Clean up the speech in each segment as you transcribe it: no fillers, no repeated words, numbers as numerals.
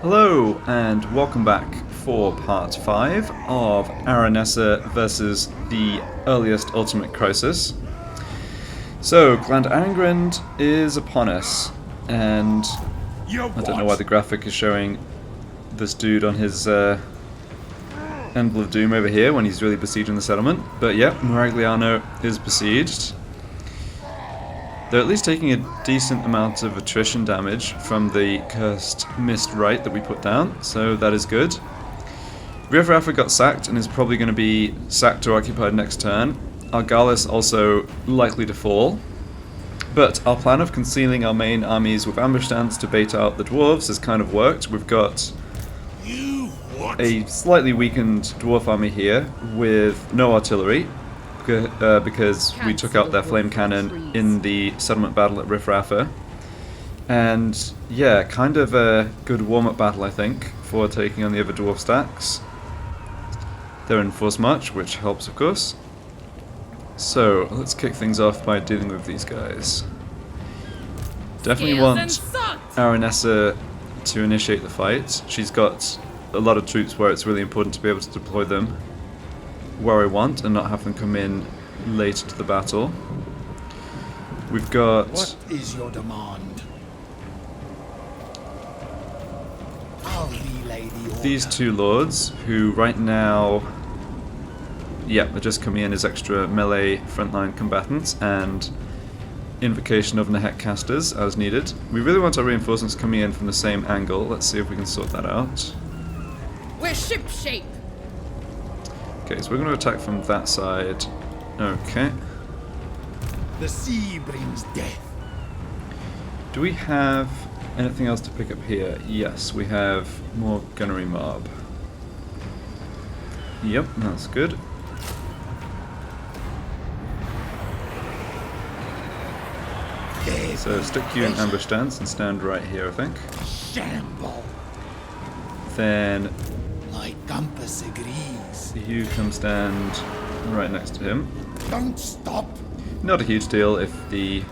Hello, and welcome back for part 5 of Aranessa versus the earliest Ultimate Crisis. So, Clan Angrund is upon us, and I don't know why the graphic is showing this dude on his Emblem of Doom over here when he's really besieging the settlement. But yeah, Maragliano is besieged. They're at least taking a decent amount of attrition damage from the cursed mist right that we put down, so that is good. Riveraffa got sacked and is probably going to be sacked or occupied next turn. Argalis also likely to fall. But our plan of concealing our main armies with ambush stands to bait out the dwarves has kind of worked. We've got a slightly weakened dwarf army here with no artillery, because we took out their flame cannon in the settlement battle at Riveraffa. And yeah, kind of a good warm-up battle, I think, for taking on the other dwarf stacks. They're in force march, which helps, of course. So let's kick things off by dealing with these guys. Definitely want Aranessa to initiate the fight. She's got a lot of troops where it's really important to be able to deploy them where I want and not have them come in late into the battle. We've got... What is your demand? I'll relay the order. These two lords, who right now, are just coming in as extra melee frontline combatants and invocation of Nehek casters as needed. We really want our reinforcements coming in from the same angle. Let's see if we can sort that out. We're shipshape. Okay, so we're going to attack from that side. Okay. The sea brings death. Do we have anything else to pick up here? Yes, we have more gunnery mob. Yep, that's good. So stick you in ambush stance and stand right here, I think. Shamble. Then My compass agrees. you come stand right next to him. Don't stop. Not a huge deal if the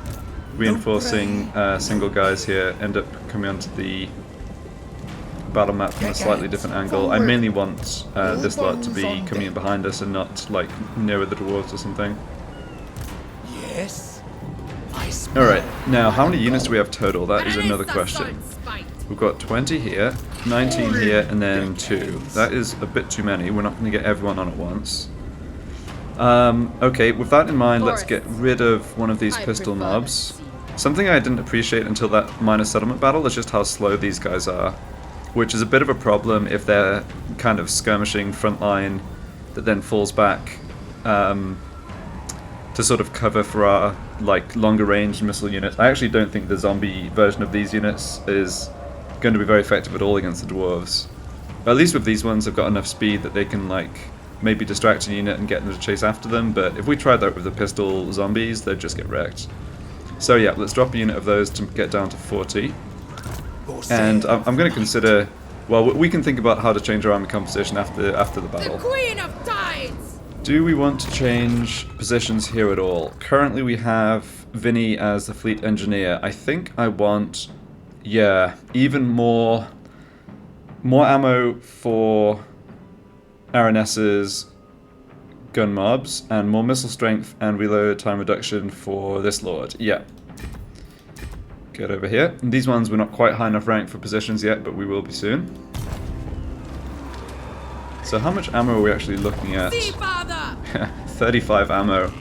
reinforcing single guys here end up coming onto the battle map from a slightly different angle. I mainly want this lot to be coming in behind us and not like near the dwarves or something. Yes. Alright, now how many units do we have total? That is another question. We've got 20 here, 19 here, and then 2. That is a bit too many. We're not going to get everyone on at once. Okay, with that in mind, let's get rid of one of these pistol mobs. Something I didn't appreciate until that minor settlement battle is just how slow these guys are, which is a bit of a problem if they're kind of skirmishing front line that then falls back to sort of cover for our like longer range missile units. I actually don't think the zombie version of these units is going to be very effective at all against the dwarves. But at least with these ones, they've got enough speed that they can like maybe distract a unit and get them to chase after them. But if we tried that with the pistol zombies, they'd just get wrecked. So yeah, let's drop a unit of those to get down to 40. And I'm going to consider, well, we can think about how to change our army composition after the battle. The Queen of Tides. Do we want to change positions here at all? Currently we have Vinny as the fleet engineer. I think I want, yeah, even more ammo for Aranessa's gun mobs, and more missile strength and reload time reduction for this lord. Yeah. Get over here. And these ones we're not quite high enough rank for positions yet, but we will be soon. So how much ammo are we actually looking at? 35 ammo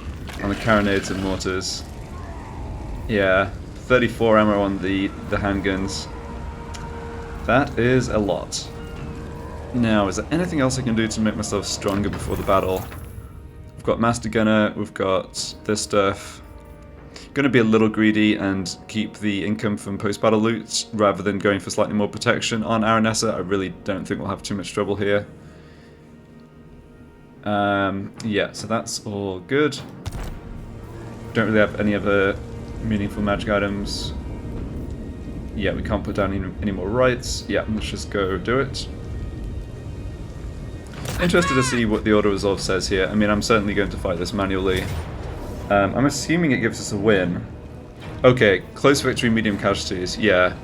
on the carronades and mortars. Yeah, 34 ammo on the handguns. That is a lot. Now, is there anything else I can do to make myself stronger before the battle? We've got Master Gunner, we've got this stuff. Going to be a little greedy and keep the income from post-battle loot rather than going for slightly more protection on Aranessa. I really don't think we'll have too much trouble here. Yeah, so that's all good. Don't really have any other meaningful magic items. Yeah, we can't put down any more rights. Yeah, let's just go do it. Interested to see what the Order of Resolve says here. I mean, I'm certainly going to fight this manually. I'm assuming it gives us a win. Okay, close victory, medium casualties. Yeah.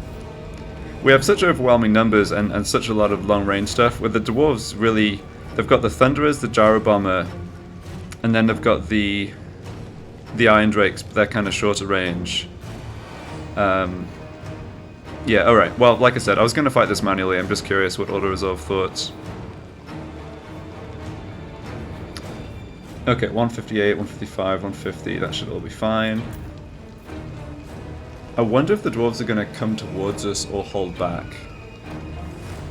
we have such overwhelming numbers and such a lot of long-range stuff, where the dwarves really... They've got the Thunderers, the Gyro Bomber, and then they've got the Iron Drakes, but they're kind of shorter range. Yeah, alright. Well, like I said, I was going to fight this manually. I'm just curious what Order Resolve thought. Okay, 158, 155, 150. That should all be fine. I wonder if the dwarves are going to come towards us or hold back.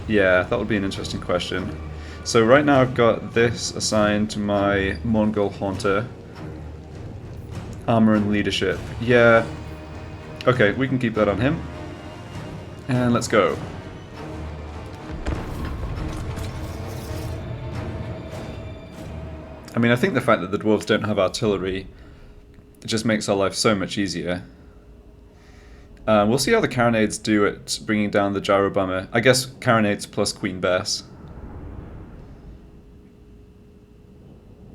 Yeah, that would be an interesting question. So right now I've got this assigned to my Mongol Haunter. Armor and leadership. Yeah. Okay, we can keep that on him. And let's go. I mean, I think the fact that the dwarves don't have artillery, it just makes our life so much easier. We'll see how the Carronades do at bringing down the Gyro Bomber. I guess Carronades plus Queen Bess.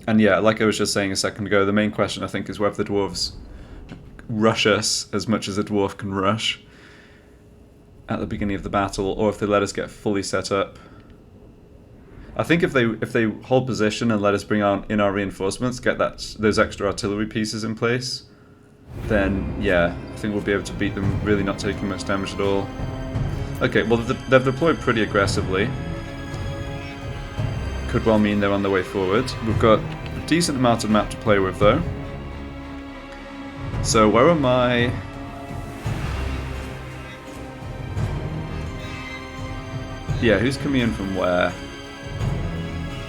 And yeah, like I was just saying a second ago, the main question I think is whether the dwarves rush us as much as a dwarf can rush at the beginning of the battle, or if they let us get fully set up. I think if they hold position and let us bring in our reinforcements, get those extra artillery pieces in place, then yeah, I think we'll be able to beat them really not taking much damage at all. Okay, well they've deployed pretty aggressively. Could well mean they're on their way forward. We've got a decent amount of map to play with though. So where are my... Yeah, who's coming in from where?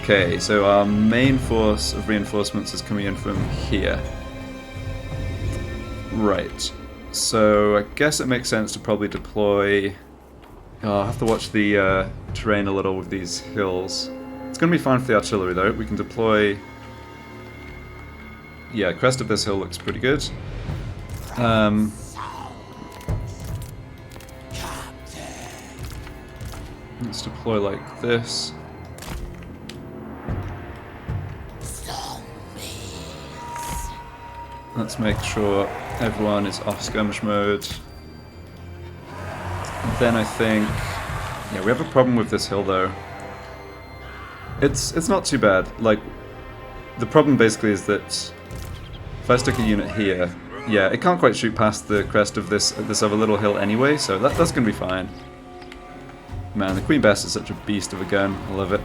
Okay, so our main force of reinforcements is coming in from here. Right. So I guess it makes sense to probably deploy... Oh, I'll have to watch the terrain a little with these hills. It's going to be fine for the artillery though. We can deploy... Yeah, crest of this hill looks pretty good. Let's deploy like this. Let's make sure everyone is off skirmish mode. And then I think... Yeah, we have a problem with this hill though. It's not too bad. Like, the problem basically is that if I stick a unit here, yeah, it can't quite shoot past the crest of this other little hill anyway, so that's going to be fine. Man, the Queen Bess is such a beast of a gun. I love it.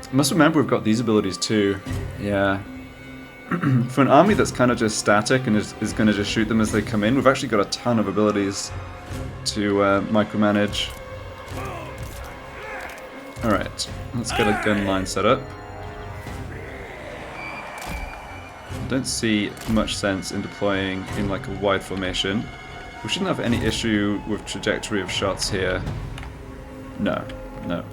I must remember we've got these abilities too. Yeah. For an army that's kind of just static and is going to just shoot them as they come in, we've actually got a ton of abilities to micromanage. Alright, let's get a gun line set up. I don't see much sense in deploying in like a wide formation. We shouldn't have any issue with trajectory of shots here. No, no.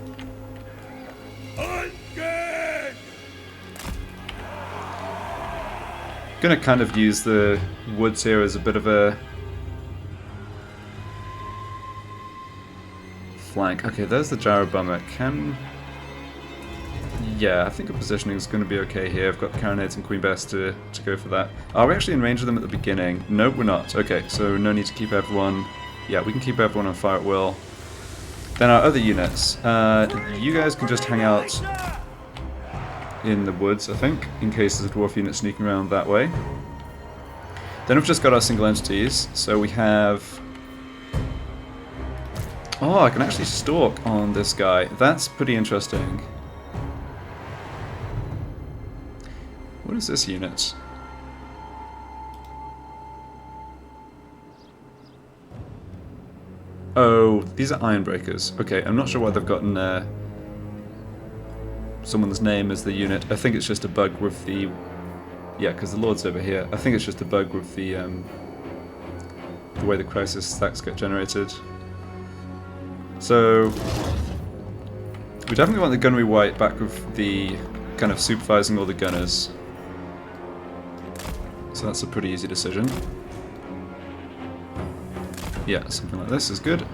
Gonna kind of use the woods here as a bit of a flank. Okay, there's the Gyro Bomber. Yeah, I think the positioning is going to be okay here. I've got Carronades and Queen Bess to go for that. Are we actually in range of them at the beginning? Nope, we're not. Okay, so no need to keep everyone... Yeah, we can keep everyone on fire at will. Then our other units. You guys can just hang out in the woods, I think, in case there's a dwarf unit sneaking around that way. Then we've just got our single entities. So we have... Oh, I can actually stalk on this guy. That's pretty interesting. What is this unit? Oh, these are Ironbreakers. Okay, I'm not sure why they've gotten someone's name as the unit. I think it's just a bug with the... Yeah, because the Lord's over here. I think it's just a bug with the way the crisis stacks get generated. So... we definitely want the Gunnery White back with the kind of supervising all the gunners. So that's a pretty easy decision. Yeah, something like this is good.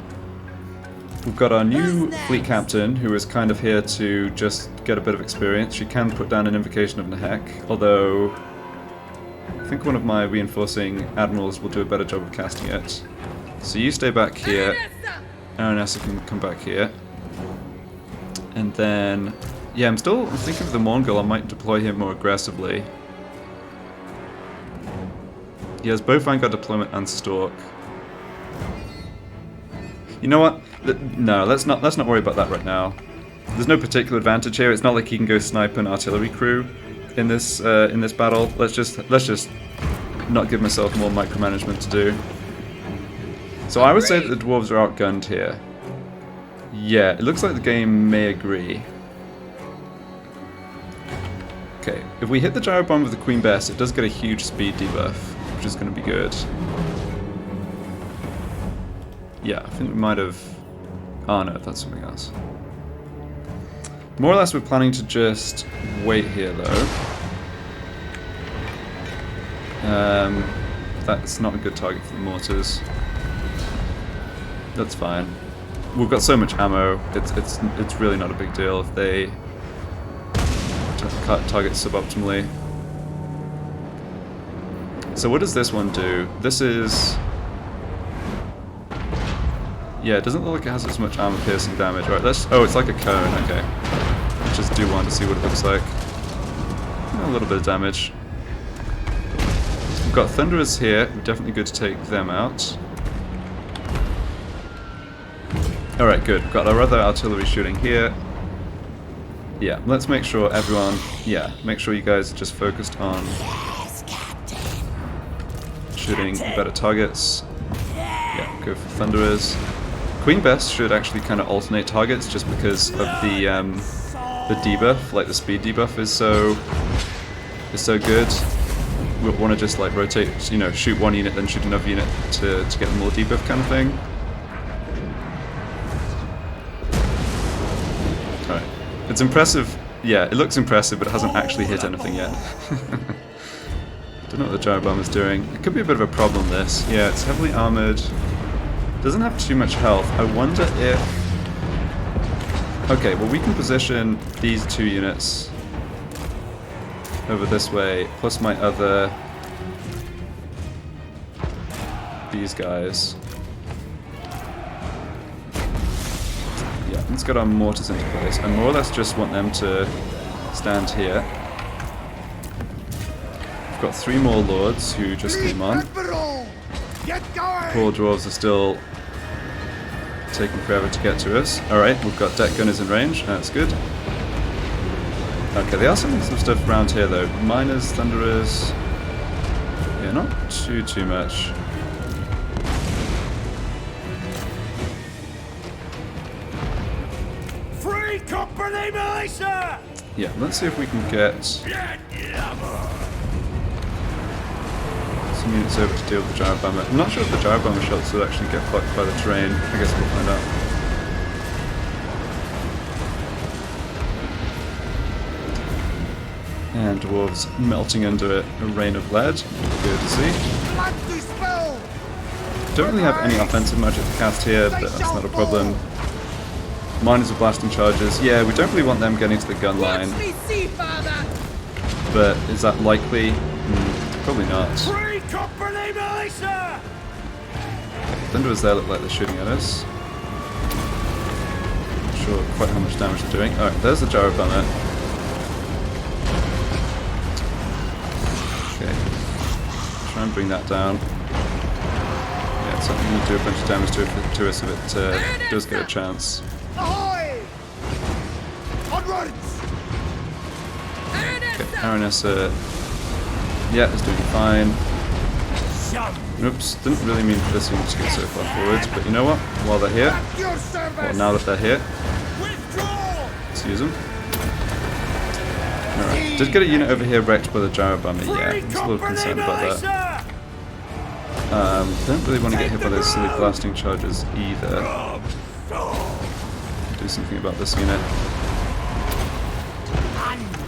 We've got our new fleet captain, who is kind of here to just get a bit of experience. She can put down an Invocation of Nehek, although I think one of my reinforcing admirals will do a better job of casting it. So you stay back here. Aranessa! Aranessa can come back here. And then... Yeah, I'm still thinking of the Mongol. I might deploy him more aggressively. He has both Vanguard Deployment and Stalk. You know what? No, let's not worry about that right now. There's no particular advantage here. It's not like he can go snipe an artillery crew in this battle. Let's just not give myself more micromanagement to do. So I would say that the dwarves are outgunned here. Yeah, it looks like the game may agree. Okay, if we hit the gyro bomb with the Queen Bess, it does get a huge speed debuff, which is going to be good. Yeah, I think we might have... Oh no, that's something else. More or less we're planning to just wait here though. That's not a good target for the mortars. That's fine. We've got so much ammo, it's really not a big deal if they target suboptimally. So what does this one do? This is... Yeah, it doesn't look like it has as much armor piercing damage. Right, let's... Oh, it's like a cone, okay. Let's just do one to see what it looks like. A little bit of damage. We've got Thunderers here, definitely good to take them out. Alright, good. We've got our other artillery shooting here. Yeah, let's make sure everyone... Yeah, make sure you guys are just focused on shooting better targets. Yeah, go for Thunderers. Queen Bess should actually kind of alternate targets just because of the debuff, like the speed debuff is so good. We'll want to just like rotate, you know, shoot one unit then shoot another unit to get more debuff kind of thing. Alright. It's impressive, yeah, it looks impressive but it hasn't actually hit anything yet. Don't know what the gyro bomb is doing. It could be a bit of a problem this. Yeah, it's heavily armored. Doesn't have too much health. I wonder if... Okay, well we can position these two units over this way, plus my other... These guys. Yeah, let's get our mortars into place. I more or less just want them to stand here. We've got 3 more lords who just came on. Poor dwarves are still taking forever to get to us. Alright, we've got deck gunners in range, that's good. Okay, they are sending some stuff around here though. Miners, thunderers... Yeah, not too much. Free company militia! Yeah, let's see if we can get some units over to deal with the gyro bomber. I'm not sure if the gyro bomber shots will actually get blocked by the terrain. I guess we'll find out. And dwarves melting under a rain of lead. Good to see. Don't really have any offensive magic to cast here, but that's not a problem. Miners are blasting charges. Yeah, we don't really want them getting to the gun line. But is that likely? Probably not. Thunderers there look like they're shooting at us. Not sure quite how much damage they're doing. Alright, there's the gyro bomber. Okay. Try and bring that down. Yeah, it's certainly going to do a bunch of damage to us if it does get a chance. Ahoy! Onwards! Okay, Aranessa, yeah, is doing fine. Oops, didn't really mean for this unit to get so far forwards, but you know what? While they're here, well, now that they're here, let's use them. Alright, did get a unit over here wrecked by the gyro bomber, yeah, I'm just a little concerned about that. Don't really want to get hit by those silly blasting charges either. Do something about this unit.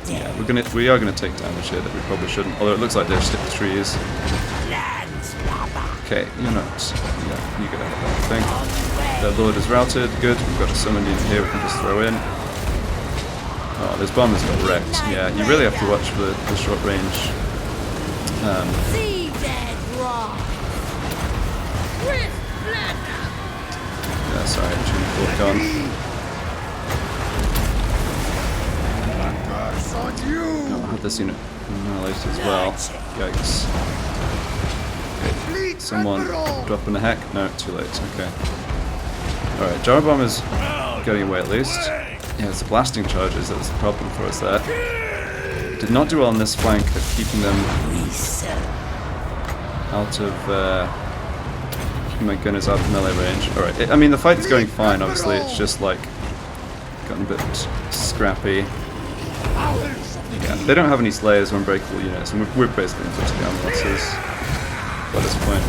Yeah, we are gonna take damage here that we probably shouldn't. Although it looks like they've just hit the trees. Okay, you're not. Yeah, you get out of that thing. Their lord is routed. Good. We've got a summon unit here we can just throw in. Oh, this bomber's got wrecked. Yeah, you really have to watch for the short range. gone. Curse on you! Oh, I had this unit annihilated as well. Yikes. Fleet Someone Admiral! dropping the heck? No, too late. Okay. Alright, Gyro Bomber's getting away at least. Yeah, it's the blasting charges that was the problem for us there. Did not do well on this flank of keeping them out of keeping my gunners out of melee range. Alright, I mean the fight is going fine obviously, it's just like gotten a bit scrappy. Yeah, they don't have any slayers or unbreakable units, and we're basically inflicting down losses by this point.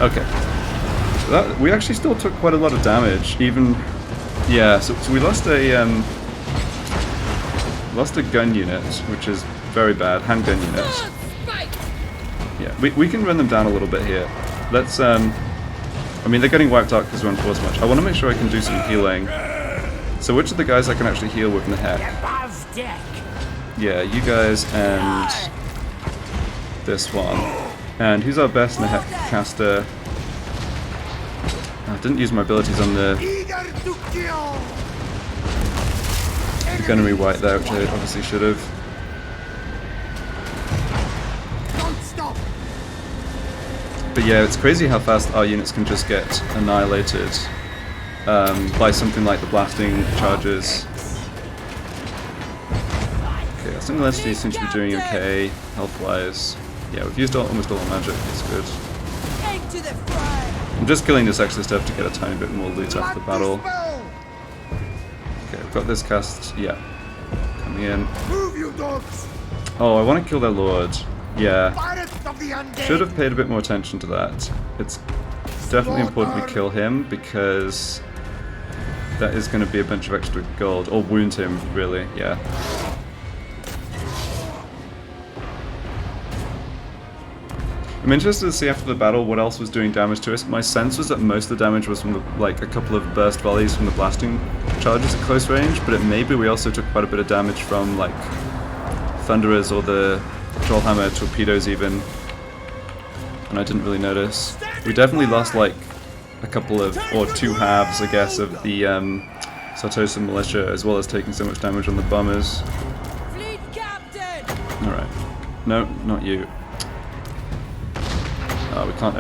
Okay. So that, we actually still took quite a lot of damage, even... Yeah, so we lost a gun unit, which is very bad, handgun unit. Yeah, we can run them down a little bit here. Let's, I mean, they're getting wiped out because we unforced much. I want to make sure I can do some healing. So which of the guys I can actually heal with in the heck? Yeah, you guys and this one. And who's our best in the heck caster? I didn't use my abilities on the gunnery white there, which I obviously should have. But yeah, it's crazy how fast our units can just get annihilated by something like the blasting charges. Okay, our single entity seems to be doing okay, health-wise. Yeah, we've used almost all the magic, that's good. I'm just killing this extra stuff to get a tiny bit more loot after the battle. Okay, I've got this cast, yeah, coming in. Move, you dogs! Oh, I want to kill their lord. Yeah, Pirates of the undead! should have paid a bit more attention to that. It's definitely important we kill him because that is going to be a bunch of extra gold, or wound him, really, yeah. I'm interested to see after the battle what else was doing damage to us. My sense was that most of the damage was from the, like a couple of burst volleys from the blasting charges at close range, but it maybe we also took quite a bit of damage from like thunderers or the trollhammer torpedoes even, and I didn't really notice. We definitely lost like a couple of, or two halves I guess, of the Sartosa militia, as well as taking so much damage on the bombers. Alright. No, not you. Oh, we can't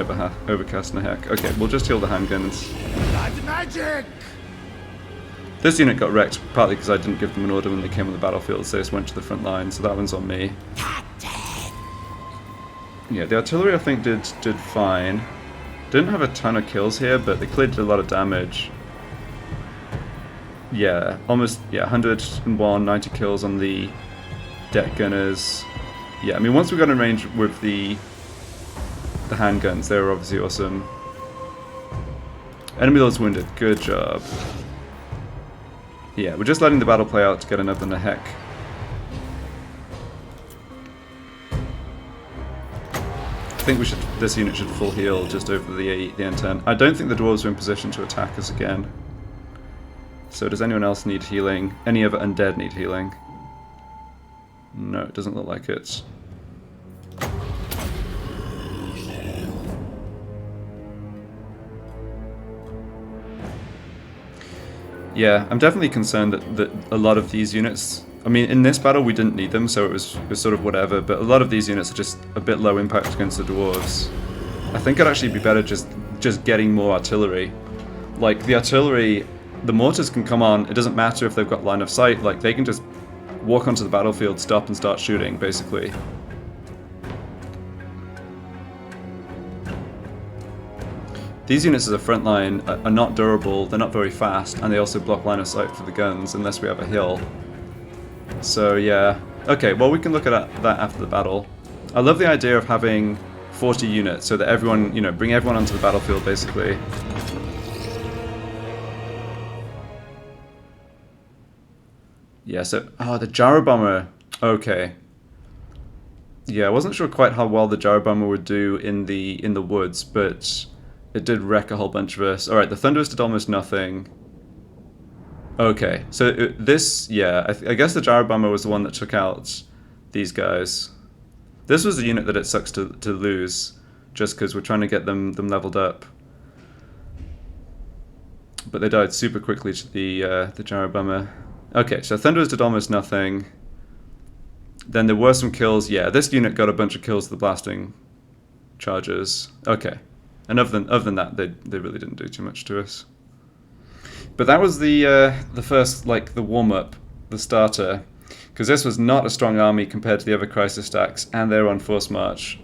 overcast in a heck. Okay, we'll just heal the handguns. Magic! This unit got wrecked partly because I didn't give them an order when they came on the battlefield, so they just went to the front line, so that one's on me. Yeah, the artillery I think did fine. Didn't have a ton of kills here, but they clearly did a lot of damage. Yeah, almost, yeah, 101, 90 kills on the deck gunners. Yeah, I mean, once we got in range with the handguns, they were obviously awesome. Enemy lords wounded, good job. Yeah, we're just letting the battle play out to get another in the heck. I think we should. This unit should full heal just over the N10. I don't think the dwarves are in position to attack us again. So does anyone else need healing? Any other undead need healing? No, it doesn't look like it. Yeah, I'm definitely concerned that a lot of these units... I mean, in this battle we didn't need them, so it was sort of whatever, but a lot of these units are just a bit low impact against the dwarves. I think it'd actually be better just getting more artillery. Like, the artillery, the mortars can come on, it doesn't matter if they've got line of sight, like, they can just walk onto the battlefield, stop and start shooting, basically. These units as a front line are not durable, they're not very fast, and they also block line of sight for the guns unless we have a hill. So yeah. Okay, well we can look at that after the battle. I love the idea of having 40 units so that everyone, you know, bring everyone onto the battlefield basically. Yeah, so, oh, the gyro bomber. Okay. Yeah, I wasn't sure quite how well the gyro bomber would do in the woods, but it did wreck a whole bunch of us. Alright, the Thunderers did almost nothing. Okay, so this, yeah, I guess the gyro bomber was the one that took out these guys. This was a unit that it sucks to lose, just because we're trying to get them leveled up. but they died super quickly to the Gyro Bomber. Okay, so Thunderers did almost nothing. Then there were some kills. Yeah, this unit got a bunch of kills to the blasting charges. Okay, and other than that, they really didn't do too much to us. But that was the first, like, the warm-up, the starter, because this was not a strong army compared to the other crisis stacks, and they're on force march.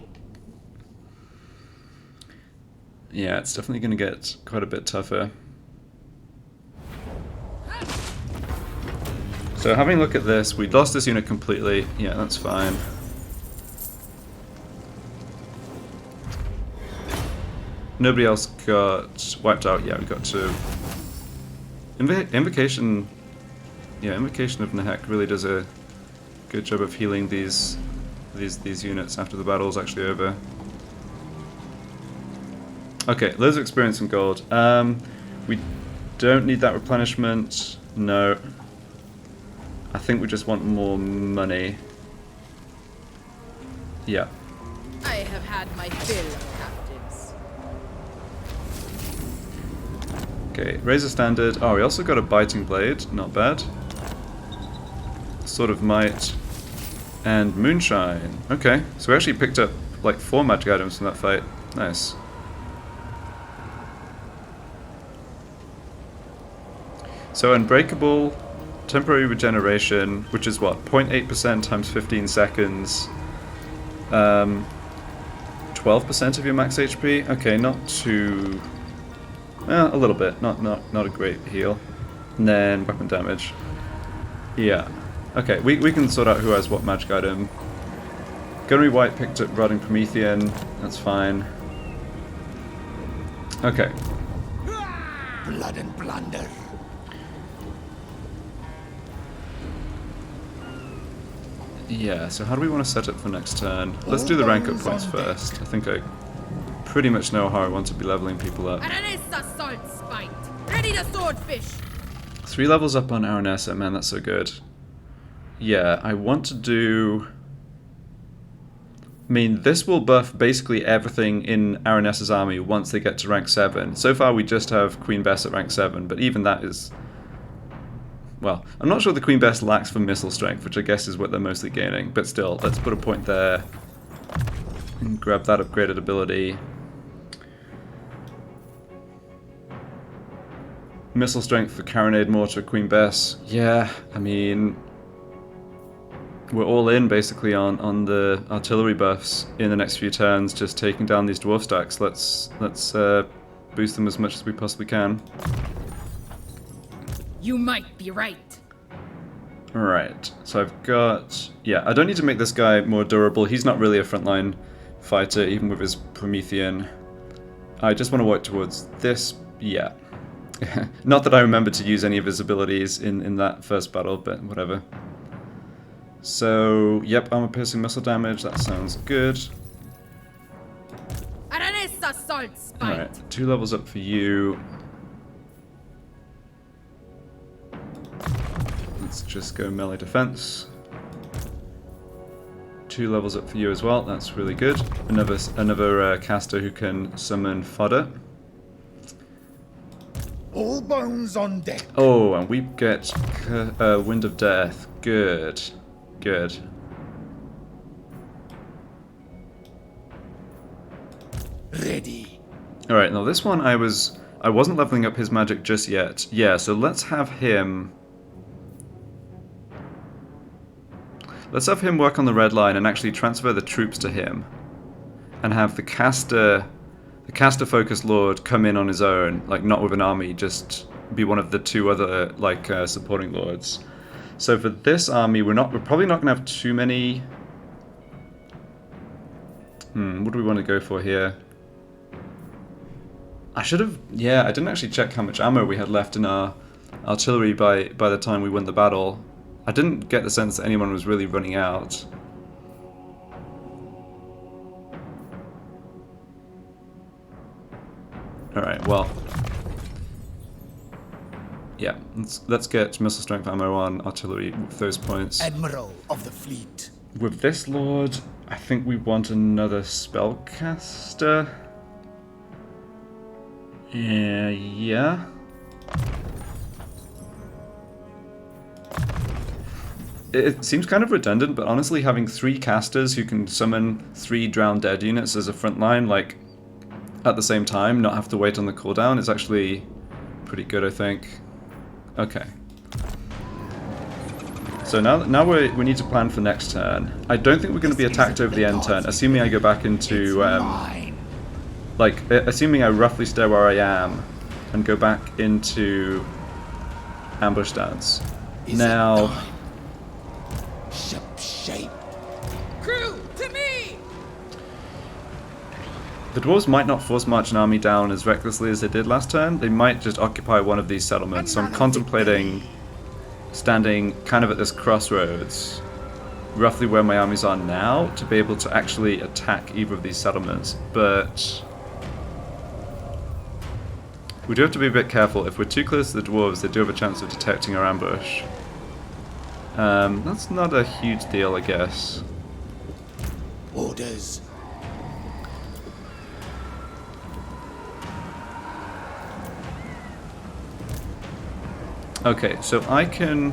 Yeah, it's definitely going to get quite a bit tougher. So having a look at this, we lost this unit completely. Yeah, that's fine. Nobody else got wiped out. Yeah, we got to... Invocation... Yeah, Invocation of Nehek really does a good job of healing these units after the battle's actually over. Okay, loads of experience and gold. We don't need that replenishment. No. I think we just want more money. Yeah. I have had my fill of captives. Okay, Razor Standard. Oh, we also got a Biting Blade. Not bad. Sword of Might. And Moonshine. Okay, so we actually picked up like 4 magic items from that fight. Nice. So Unbreakable, temporary regeneration, which is what, 0.8% times 15 seconds, 12% of your max HP. Okay, not too, a little bit, not a great heal. And then weapon damage. Yeah. Okay, we can sort out who has what magic item. Gunnery White picked up Rotting Promethean. That's fine. Okay. Blood and plunder. Yeah, so how do we want to set up for next turn? Let's do the rank up points first. I think I pretty much know how I want to be leveling people up. Aranessa Saltspite. Ready to swordfish. 3 levels up on Aranessa, man, that's so good. Yeah, I want to do... I mean, this will buff basically everything in Aranessa's army once they get to rank 7. So far we just have Queen Bess at rank 7, but even that is... Well, I'm not sure the Queen Bess lacks for missile strength, which I guess is what they're mostly gaining, but still, let's put a point there and grab that upgraded ability. Missile strength for Carronade Mortar, Queen Bess. Yeah, I mean, we're all in basically on the artillery buffs in the next few turns, just taking down these dwarf stacks. Let's boost them as much as we possibly can. You might be right. Alright, so I've got... Yeah, I don't need to make this guy more durable. He's not really a frontline fighter, even with his Promethean. I just want to work towards this. Yeah. Not that I remember to use any of his abilities in that first battle, but whatever. So, yep, armor-piercing missile damage. That sounds good. Aranessa Saltspite. Alright, 2 levels up for you. Let's just go melee defense. 2 levels up for you as well. That's really good. Another caster who can summon fodder. All bones on deck. Oh, and we get Wind of Death. Good. Good. Ready. Alright, now this one I wasn't leveling up his magic just yet. Yeah, so let's have him... Let's have him work on the red line and actually transfer the troops to him. And have the caster-focused lord come in on his own, like not with an army, just be one of the 2 other like supporting lords. So for this army, we're probably not gonna have too many. What do we want to go for here? I should have. Yeah, I didn't actually check how much ammo we had left in our artillery by the time we won the battle. I didn't get the sense that anyone was really running out. Alright, well. Yeah, let's get missile strength ammo on artillery with those points. Admiral of the fleet. With this lord, I think we want another spellcaster. Yeah. it seems kind of redundant, but honestly having 3 casters who can summon 3 drowned dead units as a front line, like, at the same time, not have to wait on the cooldown, is actually pretty good, I think. Okay. So now we need to plan for next turn. I don't think we're going to be attacked over the end turn, assuming I go back into, like, assuming I roughly stay where I am and go back into ambush stance. Now... Ship shape. Crew, to me! The dwarves might not force march an army down as recklessly as they did last turn. They might just occupy one of these settlements. So I'm contemplating standing kind of at this crossroads, roughly where my armies are now, to be able to actually attack either of these settlements. But we do have to be a bit careful. If we're too close to the dwarves, they do have a chance of detecting our ambush. That's not a huge deal, I guess. Orders. Okay, so I can...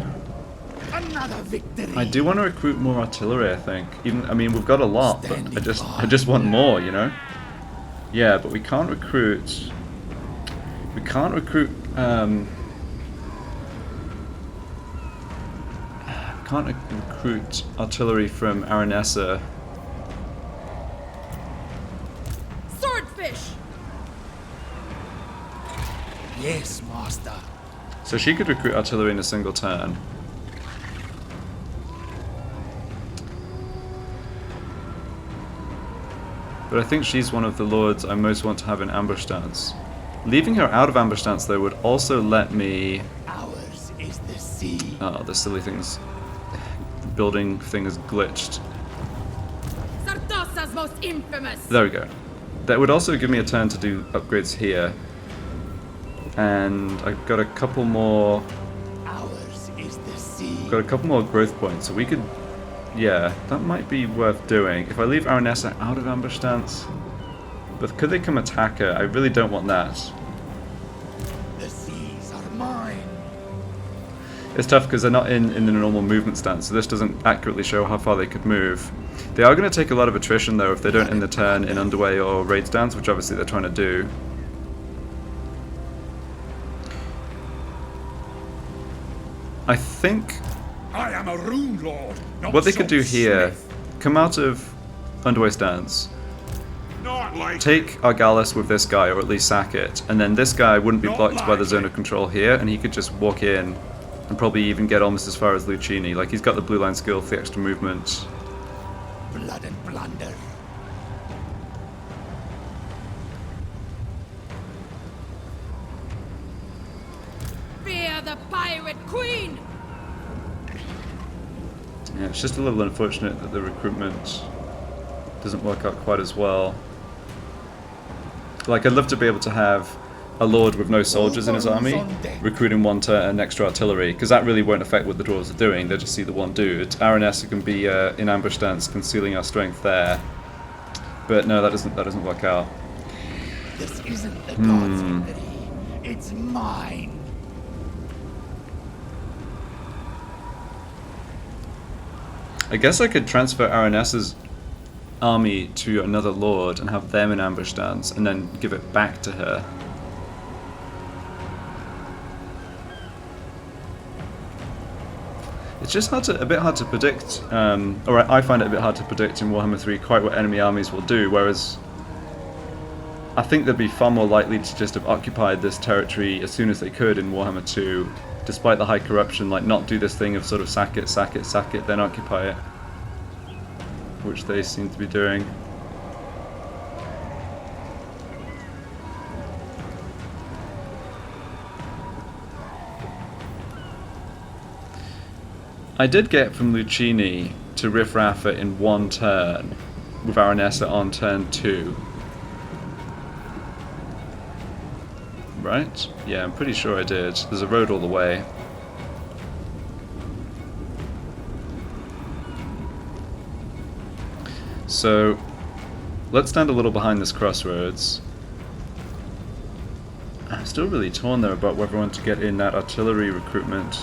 Another victory. I do want to recruit more artillery, I think. I mean, we've got a lot, but I just want more, you know? Yeah, but we can't recruit... We can't recruit... can't recruit artillery from Aranessa. Swordfish! Yes, master. So she could recruit artillery in a single turn. But I think she's one of the lords I most want to have in ambush stance. Leaving her out of ambush stance, though, would also let me... Ours is the sea. Oh, the silly things. The building thing is glitched. Sartosa's most infamous! There we go. That would also give me a turn to do upgrades here. And I've got a couple more... Ours is the sea. Got a couple more growth points, so we could... Yeah, that might be worth doing. If I leave Aranessa out of ambush stance... But could they come attack her? I really don't want that. The seas are mine. It's tough because they're not in the normal movement stance, so this doesn't accurately show how far they could move. They are going to take a lot of attrition, though, if they don't end the turn in underway or raid stance, which obviously they're trying to do. I think I am a rune lord. Not what they could do here, smith. come out of underway stance, Not like take Argalis with this guy, or at least sack it, and then this guy wouldn't be Not blocked by the likely. zone of control here, and he could just walk in and probably even get almost as far as Lucchini. Like, he's got the blue line skill for the extra movement. blood and plunder. Fear the pirate queen! Yeah, it's just a little unfortunate that the recruitment doesn't work out quite as well. Like, I'd love to be able to have a lord with no soldiers in his army recruiting one turn extra artillery, because that really won't affect what the dwarves are doing. They just see the one dude. Aranessa can be in ambush stance, concealing our strength there. But no, that doesn't work out. This isn't the god's victory. It's mine. I guess I could transfer Aranessa's army to another lord and have them in ambush stance, and then give it back to her. It's just a bit hard to predict, or I find it a bit hard to predict in Warhammer 3 quite what enemy armies will do, whereas I think they'd be far more likely to just have occupied this territory as soon as they could in Warhammer 2, despite the high corruption, like not do this thing of sort of sack it, then occupy it, which they seem to be doing. I did get from Lucchini to riff-raff it in one turn, with Aranessa on turn 2. Right? Yeah, I'm pretty sure I did. There's a road all the way. So, let's stand a little behind this crossroads. I'm still really torn there about whether I want to get in that artillery recruitment.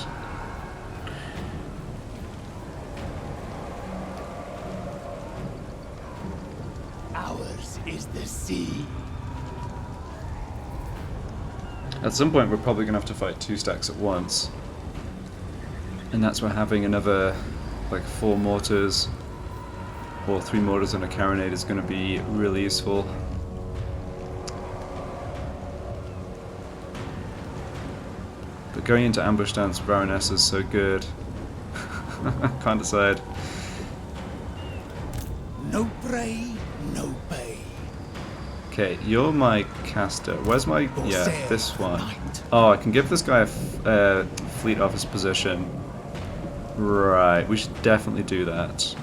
At some point we're probably going to have to fight 2 stacks at once. And that's where having another, like 4 mortars, or 3 mortars and a carronade is going to be really useful. But going into ambush stance with Aranessa is so good. Can't decide. No prey, no pay. Okay, you're my caster. Where's my... yeah, this one. Knight. Oh, I can give this guy a fleet office position. Right, we should definitely do that.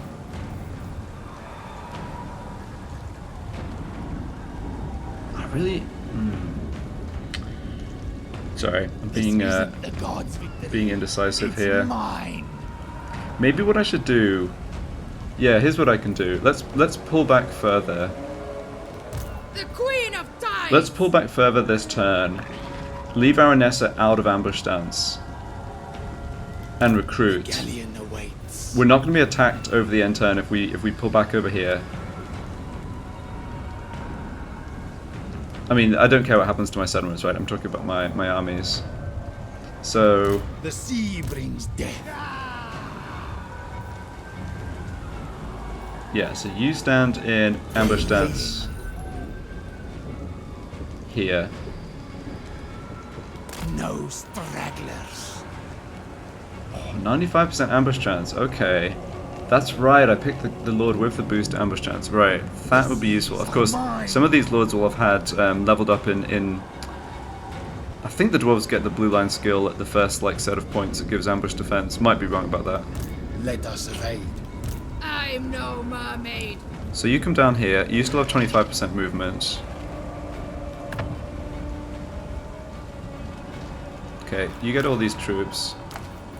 I really... Sorry, I'm being indecisive It's here. mine. Maybe what I should do... Yeah, here's what I can do. Let's pull back further. The Queen of Time! Let's pull back further this turn. Leave Aranessa out of ambush stance. And recruit. Galleon awaits. We're not going to be attacked over the end turn if we pull back over here. I mean, I don't care what happens to my settlements, right? I'm talking about my armies. So... The sea brings death. yeah, so you stand in ambush stance here. No stragglers. 95% ambush chance, okay. That's right, I picked the lord with the boost ambush chance, right. That would be useful. Of course, some of these lords will have had leveled up in... I think the dwarves get the blue line skill at the first set of points it gives ambush defense. Might be wrong about that. Let us raid. I'm no mermaid. So you come down here, you still have 25% movement. Okay, you get all these troops.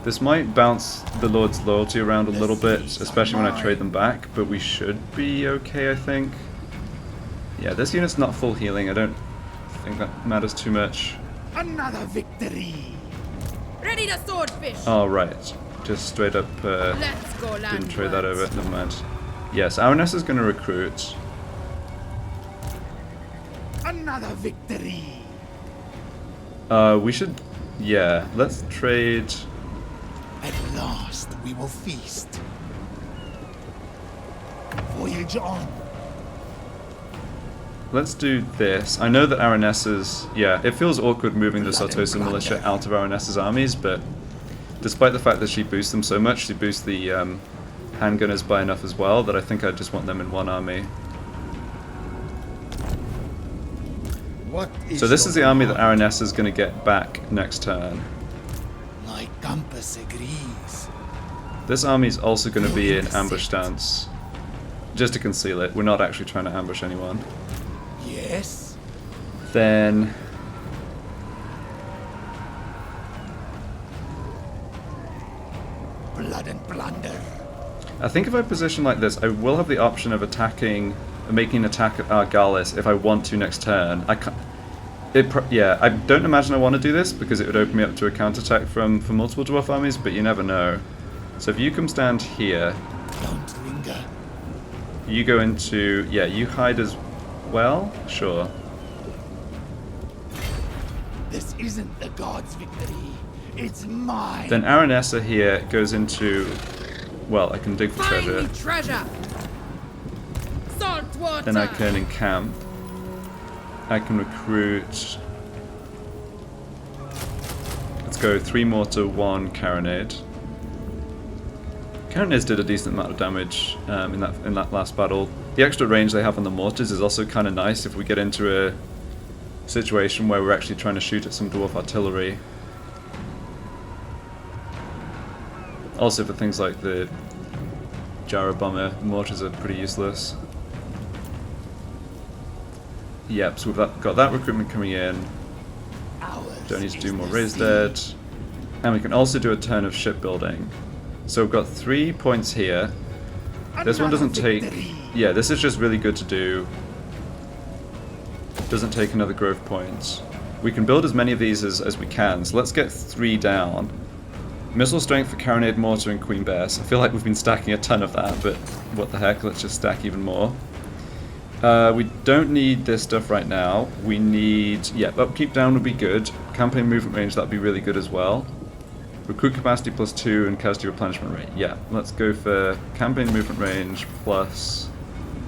This might bounce the Lord's loyalty around a little bit, especially when I trade them back, but we should be okay, I think. Yeah, this unit's not full healing, I don't think that matters too much. Another victory. Ready to swordfish. Oh, right. Just straight up Let's go didn't trade that landwards. over, never mind. Yes, Aranessa is going to recruit. Another victory. We should... yeah, let's trade... At last we will feast. Voyage on. Let's do this. I know that Aranessa's... yeah, it feels awkward moving the Sartosa militia out of Aranessa's armies, but despite the fact that she boosts them so much, she boosts the handgunners by enough as well that I think I just want them in one army. What is So this is the your army that command? Aranessa's going to get back next turn. My compass agrees. This army's also going to be in ambush stance. Just to conceal it, we're not actually trying to ambush anyone. Yes. Then... Blood and plunder. I think if I position like this, I will have the option of making an attack at Argalis if I want to next turn. I can't... yeah, I don't imagine I want to do this because it would open me up to a counterattack from multiple dwarf armies, but you never know. So if you come stand here, Don't linger. you go into... yeah, you hide as well? Sure. This isn't the god's victory. It's mine. Then Aranessa here goes into... well, I can dig for Find treasure. me treasure. Salt water. Then I can encamp. I can recruit... let's go 3 mortar, 1 carronade. Carronades did a decent amount of damage in that last battle. The extra range they have on the mortars is also kind of nice if we get into a situation where we're actually trying to shoot at some dwarf artillery. Also for things like the Jarrah bomber, mortars are pretty useless. Yep, so we've got that recruitment coming in. Ours Don't need to is do more the raised sea. dead. And we can also do a turn of shipbuilding. So we've got 3 points here. This one doesn't Another take... victory. yeah, this is just really good to do. Doesn't take another growth point. We can build as many of these as we can, so let's get 3 down. Missile strength for Carronade, Mortar, and Queen Bears. I feel like we've been stacking a ton of that, but what the heck, let's just stack even more. We don't need this stuff right now. We need... Yeah, upkeep down would be good. Campaign movement range, that'd be really good as well. Recruit capacity +2 and casualty replenishment rate. Yeah, let's go for campaign movement range plus...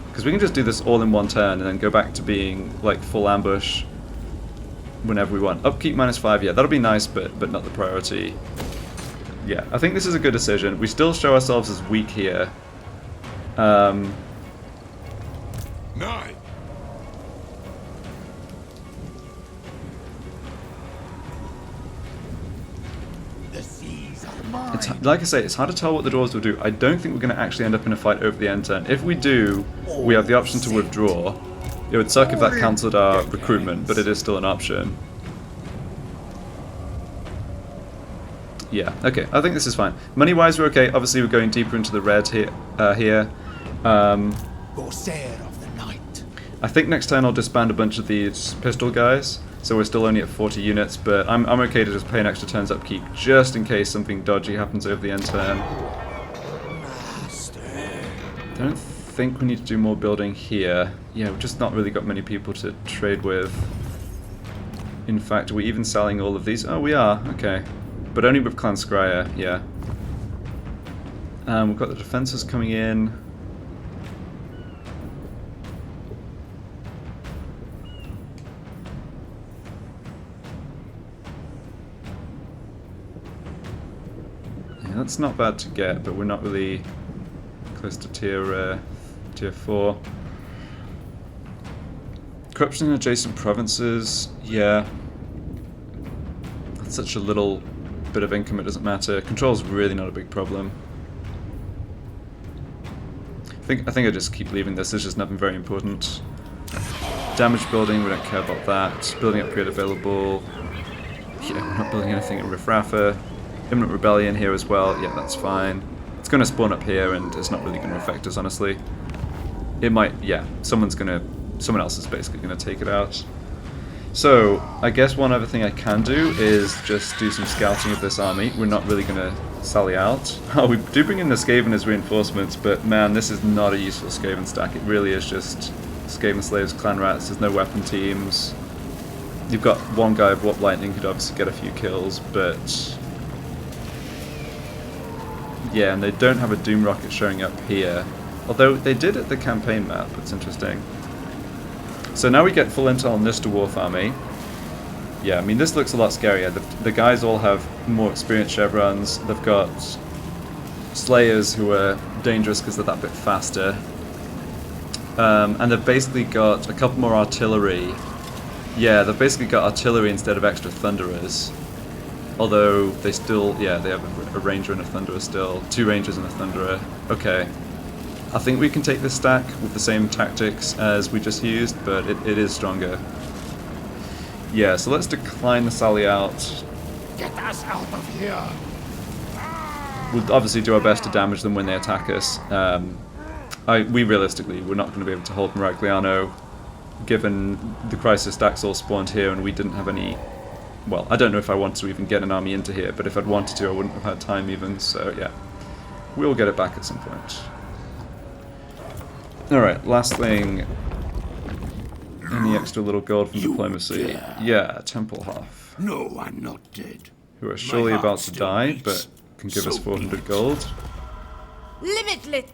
Because we can just do this all in one turn and then go back to being like full ambush whenever we want. Upkeep -5, yeah, that'll be nice, but not the priority. Yeah, I think this is a good decision. We still show ourselves as weak here. 9. The seas are mine. It's, like I say, it's hard to tell what the dwarves will do. I don't think we're going to actually end up in a fight over the end turn. If we do, we have the option to withdraw. It would suck if that cancelled our recruitment, but it is still an option. Yeah, okay, I think this is fine. Money-wise, we're okay. Obviously, we're going deeper into the red here. Corsair of the night. I think next turn I'll disband a bunch of these pistol guys, so we're still only at 40 units, but I'm okay to just pay an extra turn's upkeep, just in case something dodgy happens over the end turn. Master. I don't think we need to do more building here. Yeah, we've just not really got many people to trade with. In fact, are we even selling all of these? Oh, we are, okay. But only with Clan Scryer, yeah. We've got the defences coming in. Yeah, that's not bad to get, but we're not really close to tier 4. Corruption in adjacent provinces, yeah. That's such a little bit of income, it doesn't matter. Control's really not a big problem. I think I just keep leaving this, there's just nothing very important. Damage building, we don't care about that. Building upgrade available. Yeah, we're not building anything in Riffraffa. Imminent Rebellion here as well, yeah, that's fine. It's going to spawn up here and it's not really going to affect us, honestly. It might, yeah, someone else is basically going to take it out. So, I guess one other thing I can do is just do some scouting of this army. We're not really going to sally out. Oh, we do bring in the Skaven as reinforcements, but man, this is not a useful Skaven stack. It really is just Skaven slaves, clan rats, there's no weapon teams. You've got one guy of Warp Lightning who'd obviously get a few kills, but... yeah, and they don't have a Doom Rocket showing up here. Although they did at the campaign map, it's interesting. So now we get full intel on this dwarf army. Yeah, I mean this looks a lot scarier. The guys all have more experienced chevrons. They've got slayers who are dangerous because they're that bit faster. And they've basically got a couple more artillery. Yeah, they've basically got artillery instead of extra thunderers. Although they still, yeah, they have a ranger and a thunderer still. 2 rangers and a thunderer. Okay. I think we can take this stack with the same tactics as we just used, but it is stronger. Yeah, so let's decline the sally out. Get us out of here. We'll obviously do our best to damage them when they attack us. We realistically, we're not going to be able to hold Miragliano, given the crisis stacks all spawned here and we didn't have any... Well, I don't know if I wanted to even get an army into here, but if I'd wanted to, I wouldn't have had time even, so yeah. We'll get it back at some point. Alright, last thing. Any extra little gold from diplomacy? Yeah, Templehoff. No, I'm not dead. Who are surely My heart about to still die, beats. but can give us So 400 gold. Limitless.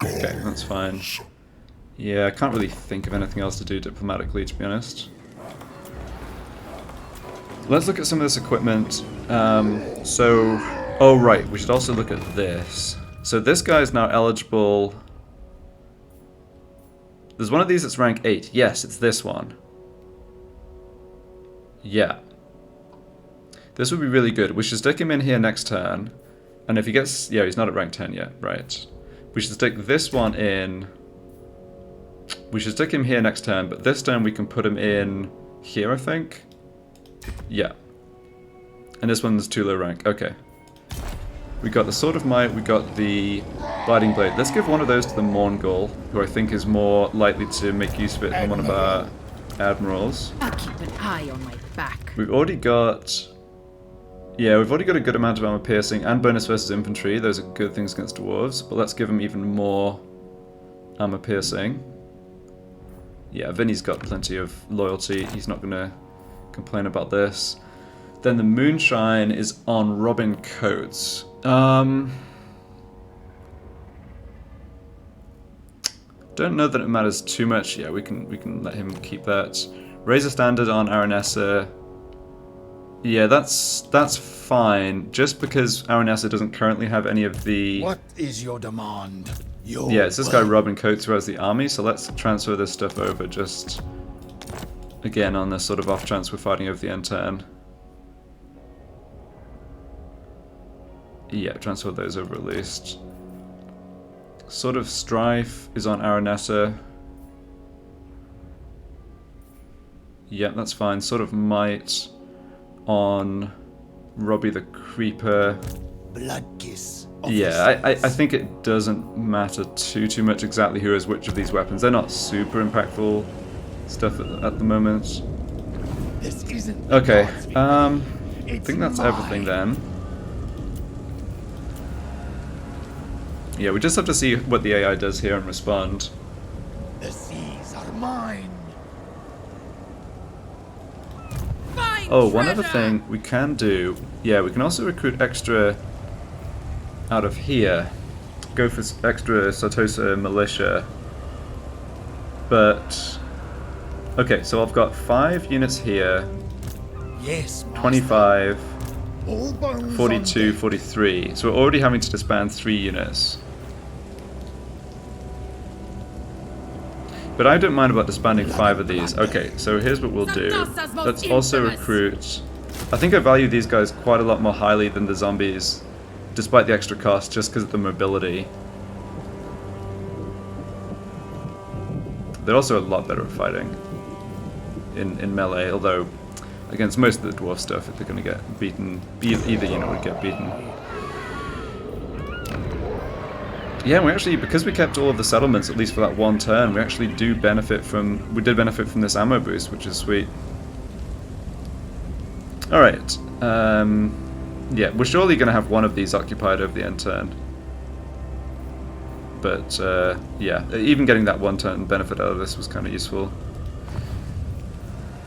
Okay, that's fine. Yeah, I can't really think of anything else to do diplomatically, to be honest. Let's look at some of this equipment. Oh right, we should also look at this. So this guy is now eligible. There's one of these that's rank 8. Yes, it's this one. Yeah. This would be really good. We should stick him in here next turn. And if he gets... yeah, he's not at rank 10 yet. Right. We should stick this one in. We should stick him here next turn, but this turn we can put him in here, I think. Yeah. And this one's too low rank. Okay. We got the Sword of Might, we got the Biting Blade. Let's give one of those to the Morngul, who I think is more likely to make use of it than one of our admirals. I'll keep an eye on my back. We've already got... yeah, we've already got a good amount of armor piercing and bonus versus infantry. Those are good things against dwarves, but let's give them even more armor piercing. Yeah, Vinny's got plenty of loyalty. He's not going to complain about this. Then the moonshine is on Robin Coates. Don't know that it matters too much. Yeah, we can let him keep that. Raise a standard on Aranessa. Yeah, that's fine. Just because Aranessa doesn't currently have any of the... What is your demand? Your Yeah, it's this guy Robin Coates who has the army, so let's transfer this stuff over just... Again, on this sort of off chance we're fighting over the end turn. Yeah, transfer those over at least. Sort of Strife is on Aranessa. Yeah, that's fine. Sort of Might on Robbie the Creeper. blood kiss. Yeah, I think it doesn't matter too much exactly who has which of these weapons. They're not super impactful stuff at the moment. This isn't Okay, God's I It's think that's mine. everything then. Yeah, we just have to see what the AI does here and respond. The seas are mine. Find Oh, one other treasure! thing we can do. Yeah, we can also recruit extra out of here. Go for extra Sartosa militia. But... Okay, so I've got 5 units here. Yes, master. 25, All bones 42, on deck. 43. So we're already having to disband 3 units. But I don't mind about disbanding 5 of these. Okay, so here's what we'll do. Sartosa's most Let's also infamous. recruit... I think I value these guys quite a lot more highly than the zombies, despite the extra cost, just because of the mobility. They're also a lot better at fighting in melee, although against most of the dwarf stuff, they're going to get beaten. Either unit would get beaten. Yeah, we actually, because we kept all of the settlements, at least for that one turn, we actually do benefit from... We did benefit from this ammo boost, which is sweet. Alright. Yeah, we're surely going to have one of these occupied over the end turn. But, yeah, even getting that one turn benefit out of this was kind of useful.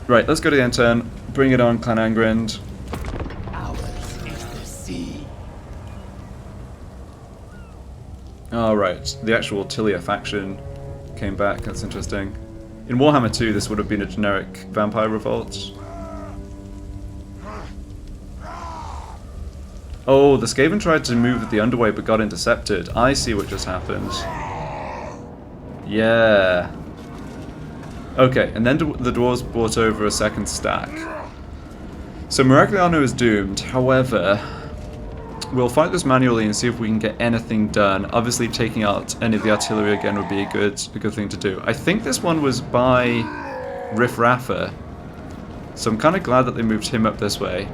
Right, let's go to the end turn. Bring it on, Clan Angrund. Ours is the sea. Alright, the actual Tilia faction came back, that's interesting. In Warhammer 2 this would have been a generic vampire revolt. Oh, the Skaven tried to move with the underway but got intercepted. I see what just happened. Yeah. Okay, and then the dwarves brought over a second stack. So Miragliano is doomed, however... We'll fight this manually and see if we can get anything done. Obviously, taking out any of the artillery again would be a good thing to do. I think this one was by Riff Raffa, so I'm kind of glad that they moved him up this way.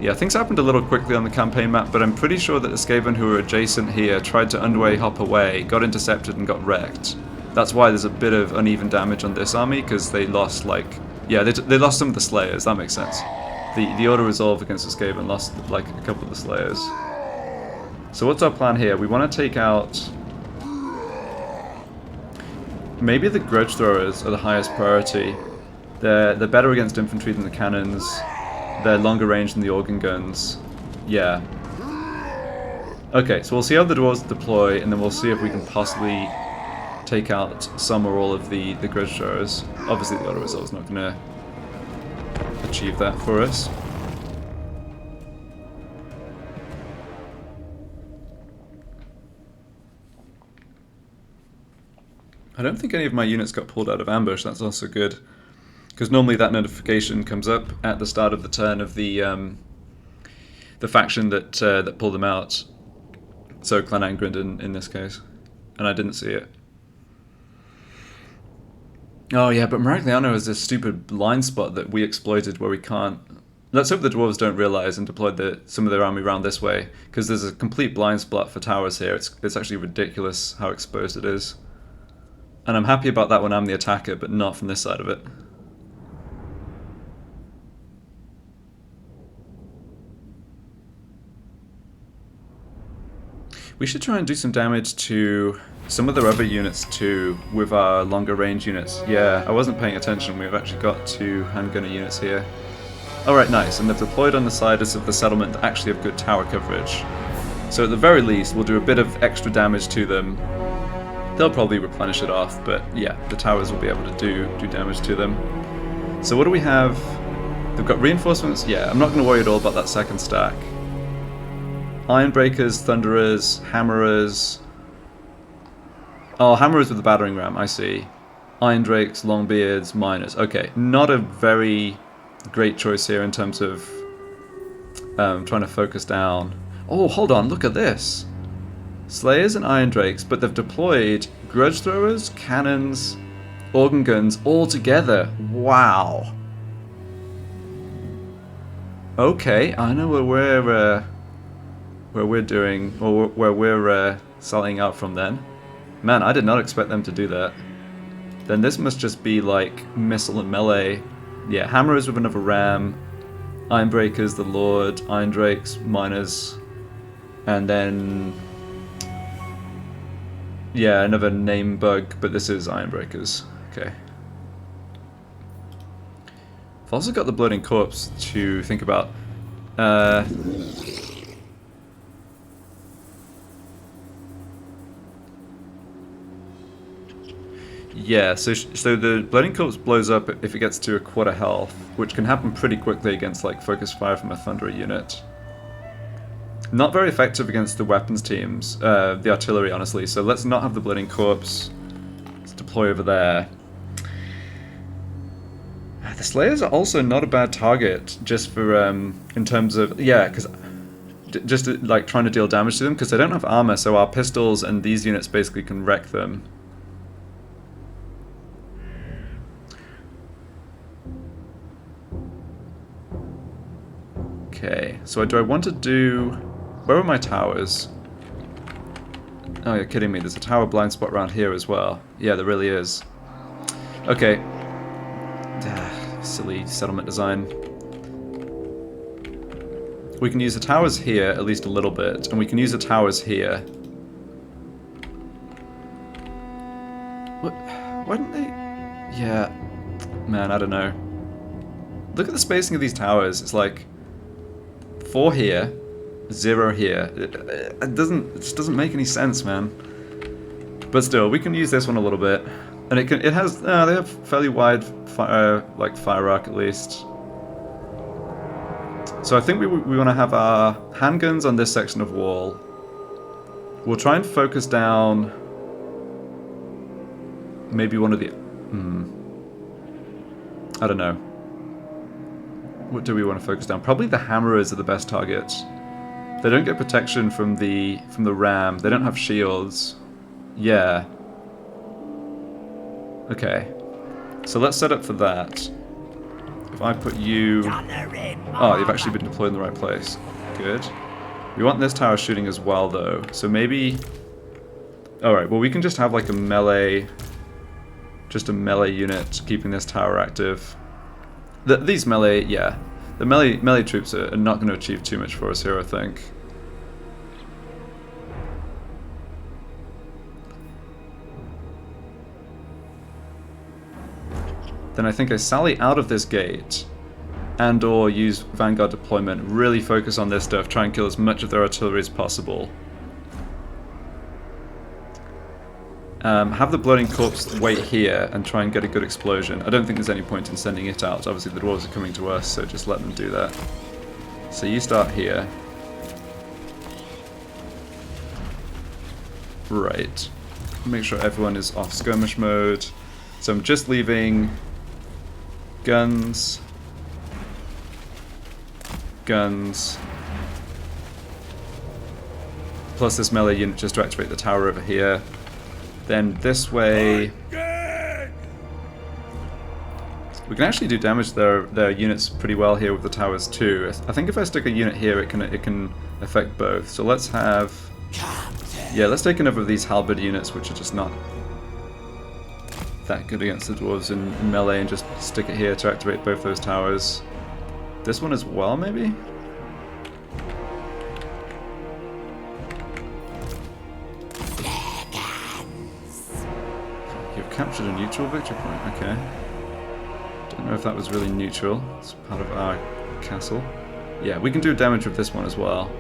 Yeah, things happened a little quickly on the campaign map, but I'm pretty sure that the Skaven who were adjacent here tried to underway hop away, got intercepted and got wrecked. That's why there's a bit of uneven damage on this army, because they lost, like... Yeah, they lost some of the Slayers, that makes sense. The auto-resolve against the Skaven lost, like, a couple of the Slayers. So what's our plan here? We want to take out... Maybe the Grudge Throwers are the highest priority. They're better against infantry than the cannons. They're longer range than the organ guns. Yeah. Okay, so we'll see how the dwarves deploy, and then we'll see if we can possibly take out some or all of the Grudge Throwers. Obviously the auto-resolve is not going to achieve that for us. I don't think any of my units got pulled out of ambush, that's also good. Because normally that notification comes up at the start of the turn of the faction that pulled them out. So Clan Angrund in this case. And I didn't see it. Oh yeah, but Miragliano has this stupid blind spot that we exploited where we can't... Let's hope the dwarves don't realise and deploy some of their army around this way, because there's a complete blind spot for towers here. It's actually ridiculous how exposed it is. And I'm happy about that when I'm the attacker, but not from this side of it. We should try and do some damage to some of their other units too, with our longer range units. Yeah, I wasn't paying attention. We've actually got 2 handgunner units here. Alright, nice. And they've deployed on the sides of the settlement that actually have good tower coverage. So at the very least, we'll do a bit of extra damage to them. They'll probably replenish it off, but yeah, the towers will be able to do damage to them. So what do we have? They've got reinforcements. Yeah, I'm not going to worry at all about that second stack. Ironbreakers, Thunderers, Hammerers. Oh, Hammerers with the battering ram, I see. Iron Drakes, Longbeards, Miners. Okay, not a very great choice here in terms of trying to focus down. Oh, hold on, look at this. Slayers and Iron Drakes, but they've deployed Grudge Throwers, Cannons, Organ Guns all together. Wow. Okay, I know where we're doing, or where we're selling out from then. Man, I did not expect them to do that. Then this must just be like missile and melee. Yeah, Hammerers with another ram, Ironbreakers, the Lord, Iron Drakes, Miners, and then yeah, another name bug, but this is Ironbreakers. Okay. I've also got the Bloating Corpse to think about. Yeah, so the Bloating Corpse blows up if it gets to a quarter health, which can happen pretty quickly against like focus fire from a Thunderer unit. Not very effective against the weapons teams, the artillery honestly, so let's not have the Bloating Corpse. Let's deploy over there. The Slayers are also not a bad target, just for, in terms of, yeah, because just like trying to deal damage to them, because they don't have armor, so our pistols and these units basically can wreck them. Okay, so do I want to do... Where are my towers? Oh, you're kidding me. There's a tower blind spot around here as well. Yeah, there really is. Okay. Silly settlement design. We can use the towers here, at least a little bit, and we can use the towers here. What? Why didn't they... Yeah. Man, I don't know. Look at the spacing of these towers. It's like... 4 here, 0 here. It just doesn't make any sense, man. But still, we can use this one a little bit, and it has they have fairly wide fire arc at least. So I think we want to have our handguns on this section of wall. We'll try and focus down maybe one of the. I don't know. What do we want to focus down? Probably the Hammerers are the best targets. They don't get protection from the ram. They don't have shields. Yeah. Okay. So let's set up for that. If I put you... Oh, you've actually been deployed in the right place. Good. We want this tower shooting as well, though. So maybe... Alright, well we can just have like a melee... Just a melee unit keeping this tower active. These melee, yeah. The melee troops are not going to achieve too much for us here, I think. Then I think I sally out of this gate and or use Vanguard deployment, really focus on this stuff, try and kill as much of their artillery as possible. Have the Bloating Corpse wait here and try and get a good explosion. I don't think there's any point in sending it out. Obviously the dwarves are coming to us, so just let them do that. So you start here. Right. Make sure everyone is off skirmish mode. So I'm just leaving guns, plus this melee unit just to activate the tower over here. Then this way, we can actually do damage to their units pretty well here with the towers too. I think if I stick a unit here, it can affect both. So let's have, yeah, let's take another of these halberd units, which are just not that good against the dwarves in melee, and just stick it here to activate both those towers. This one as well, maybe. captured a neutral victory point. Okay. Don't know if that was really neutral. It's part of our castle. Yeah, we can do damage with this one as well.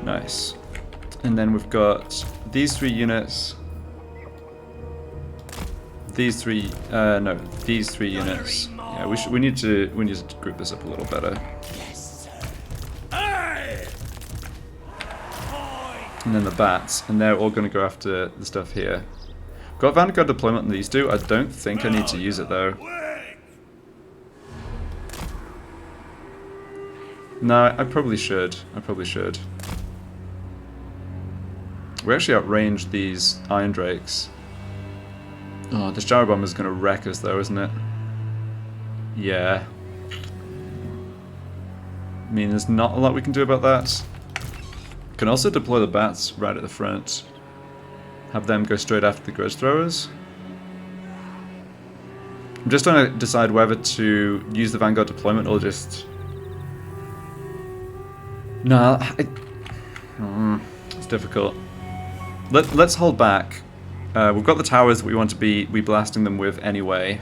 Nice. And then we've got these 3 units. These 3, no, these 3 units. Yeah, we need to group this up a little better. Yes, sir. And then the bats, and they're all going to go after the stuff here. Got Vanguard deployment on these 2. I don't think I need to use it though. No, I probably should. We actually outranged these Iron Drakes. Oh, this Gyro Bomber is going to wreck us though, isn't it? Yeah. I mean, there's not a lot we can do about that. Can also deploy the bats right at the front. Have them go straight after the grudge throwers. I'm just trying to decide whether to use the Vanguard deployment or just... No, it's difficult. Let's hold back. We've got the towers that we want to be blasting them with anyway.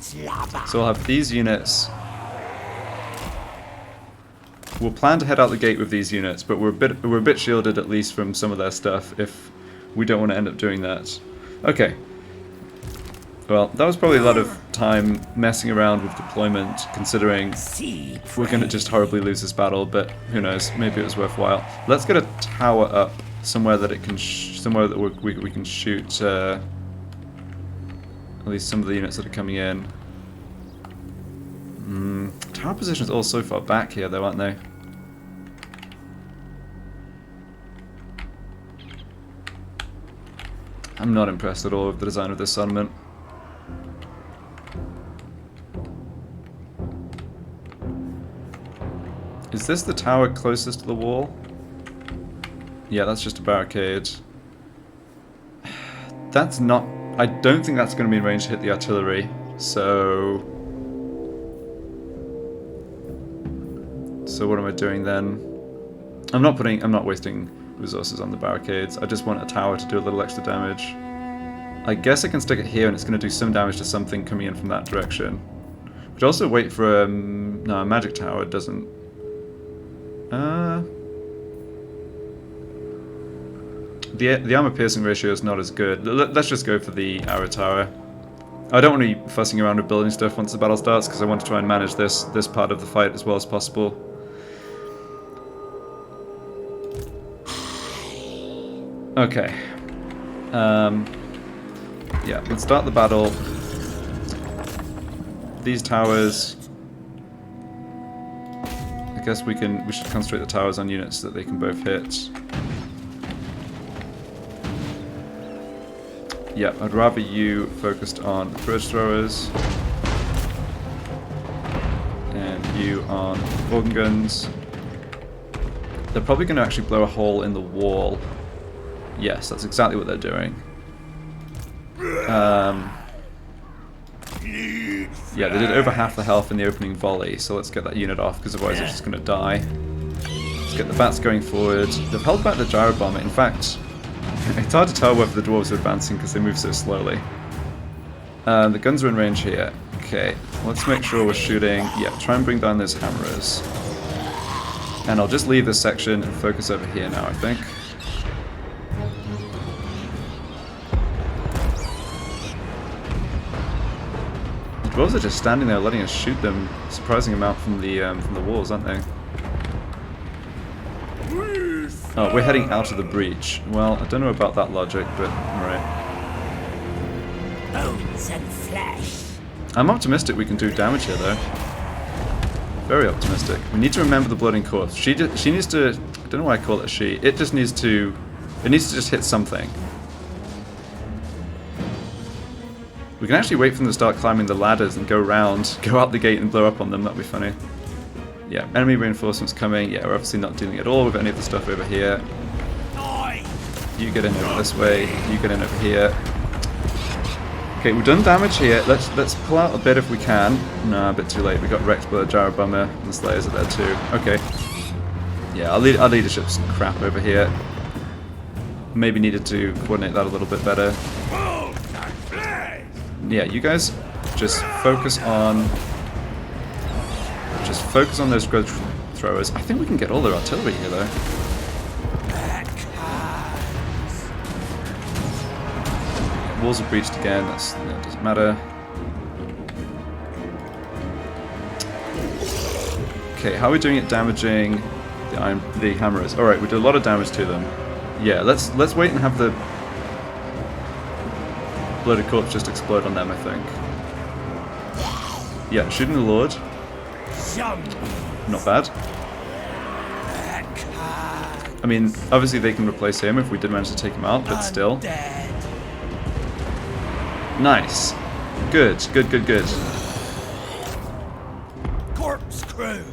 So we'll have these units. We'll plan to head out the gate with these units, but we're a bit shielded at least from some of their stuff if we don't want to end up doing that. Okay. Well, that was probably a lot of time messing around with deployment, considering we're going to just horribly lose this battle, but who knows, maybe it was worthwhile. Let's get a tower up somewhere that it can somewhere that we can shoot at least some of the units that are coming in. Tower positions all so far back here though, aren't they? I'm not impressed at all with the design of this settlement. Is this the tower closest to the wall? Yeah, that's just a barricade. That's not... I don't think that's going to be in range to hit the artillery, so... So what am I doing then? I'm not wasting resources on the barricades. I just want a tower to do a little extra damage. I guess I can stick it here and it's going to do some damage to something coming in from that direction. But also wait for no, a magic tower doesn't... The armor piercing ratio is not as good. Let's just go for the arrow tower. I don't want to be fussing around with building stuff once the battle starts because I want to try and manage this part of the fight as well as possible. Okay. Yeah, let's start the battle. These towers. I guess we should concentrate the towers on units that they can both hit. Yeah, I'd rather you focused on the grudge throwers. And you on organ guns. They're probably going to actually blow a hole in the wall. Yes, that's exactly what they're doing. Yeah, they did over half the health in the opening volley, so let's get that unit off, because otherwise it's just going to die. Let's get the bats going forward. They've held back the gyro bomber. In fact, it's hard to tell whether the dwarves are advancing because they move so slowly. The guns are in range here. Okay, let's make sure we're shooting. Yeah, try and bring down those hammerers. And I'll just leave this section and focus over here now, I think. The dwarves are just standing there letting us shoot them. Surprising amount from the walls, aren't they? Oh, we're heading out of the breach. Well, I don't know about that logic, but alright. Bones and flesh. I'm optimistic we can do damage here, though. Very optimistic. We need to remember the blooding corpse. She needs to... I don't know why I call it a she. It just needs to... It needs to just hit something. We can actually wait for them to start climbing the ladders and go around, go out the gate and blow up on them. That'd be funny. Yeah, enemy reinforcements coming. Yeah, we're obviously not dealing at all with any of the stuff over here. You get in over this way. You get in over here. Okay, we've done damage here. Let's pull out a bit if we can. No, a bit too late. We got wrecked by the gyro bomber, and the slayers are there too. Okay. Yeah, our leadership's crap over here. maybe needed to coordinate that a little bit better. Yeah, you guys just focus on those grudge throwers. I think we can get all their artillery here though. Walls are breached again, that doesn't matter. Okay, how are we doing at damaging the hammerers? Alright, we did a lot of damage to them. Yeah, let's wait and have the bloated corpse just explode on them, I think. Yeah, shooting the Lord. Not bad. I mean, obviously they can replace him if we did manage to take him out, but still. Nice. Good, good, good, good. Corkscrew.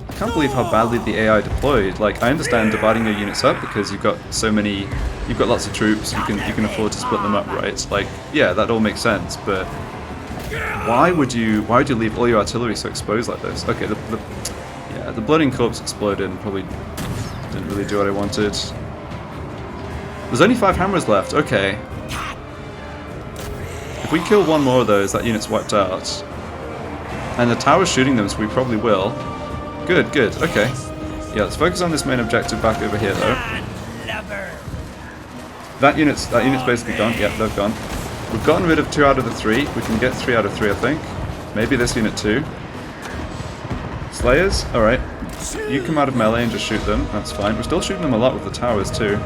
I can't believe how badly the AI deployed. Like, I understand dividing your units up because you've got so many, you've got lots of troops, you can afford to split them up, right? Like, yeah, that all makes sense, but why would you leave all your artillery so exposed like this? Okay, the blooding corpse exploded and probably didn't really do what I wanted. There's only 5 hammers left, okay. If we kill one more of those, that unit's wiped out. And the tower's shooting them, so we probably will. Good, good, okay. Yeah, let's focus on this main objective back over here, though. That unit's basically gone. Yeah, they've gone. We've gotten rid of 2 out of the 3. We can get 3 out of 3, I think. Maybe this unit too. Slayers? Alright. You come out of melee and just shoot them. That's fine. We're still shooting them a lot with the towers too.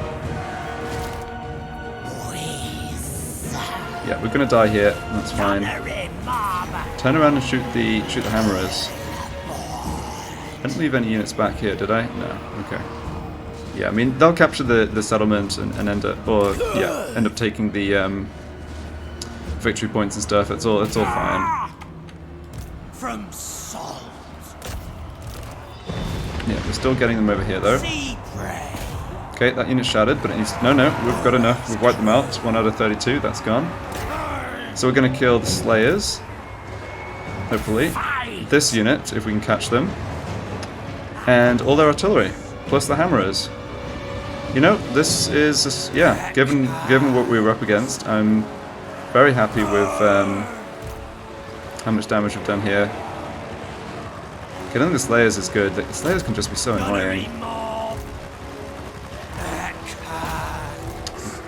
Yeah, we're gonna die here. That's fine. Turn around and shoot the hammerers. I didn't leave any units back here, did I? No. Okay. Yeah, I mean they'll capture the settlement and end up taking the victory points and stuff. It's all fine. From salt. Yeah, we're still getting them over here though. Okay, that unit's shattered, but it needs... No, we've got enough. We've wiped them out. 1 out of 32, that's gone. So we're going to kill the Slayers. Hopefully. This unit, if we can catch them. And all their artillery. Plus the hammerers. You know, this is... yeah, given what we were up against, I'm very happy with how much damage we've done here. Killing the Slayers is good. The Slayers can just be so annoying.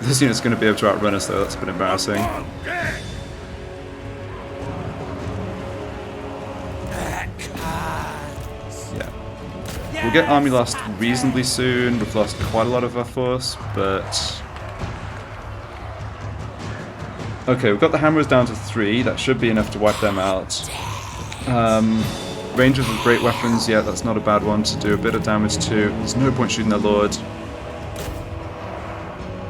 This unit's going to be able to outrun us though, that's a bit embarrassing. Yeah. We'll get army lost reasonably soon. We've lost quite a lot of our force, but... Okay, we've got the hammers down to 3. That should be enough to wipe them out. Rangers with great weapons, yeah, that's not a bad one to do a bit of damage to. There's no point shooting their Lord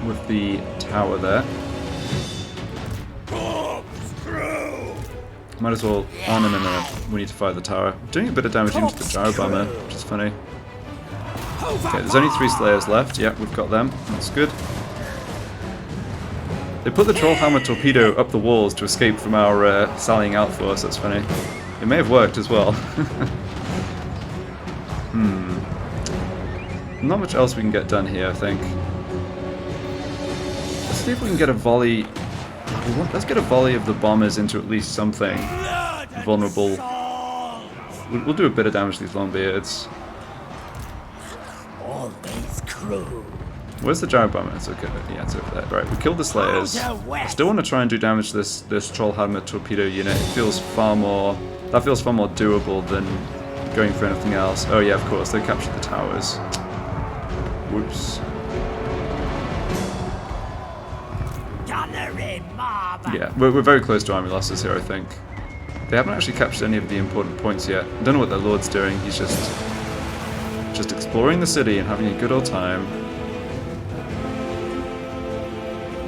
with the tower there. Might as well... Oh, no. We need to fire the tower. I'm doing a bit of damage into the gyro bomber, which is funny. Okay, there's only 3 Slayers left. Yeah, we've got them. That's good. They put the Trollhammer torpedo up the walls to escape from our sallying out force. That's funny. It may have worked as well. Not much else we can get done here, I think. Let's see if we can get a volley. Let's get a volley of the bombers into at least something vulnerable. We'll do a bit of damage to these Longbeards. Always crew. Where's the gyro bomber? It's okay. Yeah, it's over there. Right, we killed the Slayers. I still want to try and do damage to this Trollhammer torpedo unit. It feels far more... That feels far more doable than going for anything else. Oh yeah, of course, they captured the towers. Whoops. Yeah, we're very close to army losses here, I think. They haven't actually captured any of the important points yet. I don't know what their Lord's doing. He's just exploring the city and having a good old time.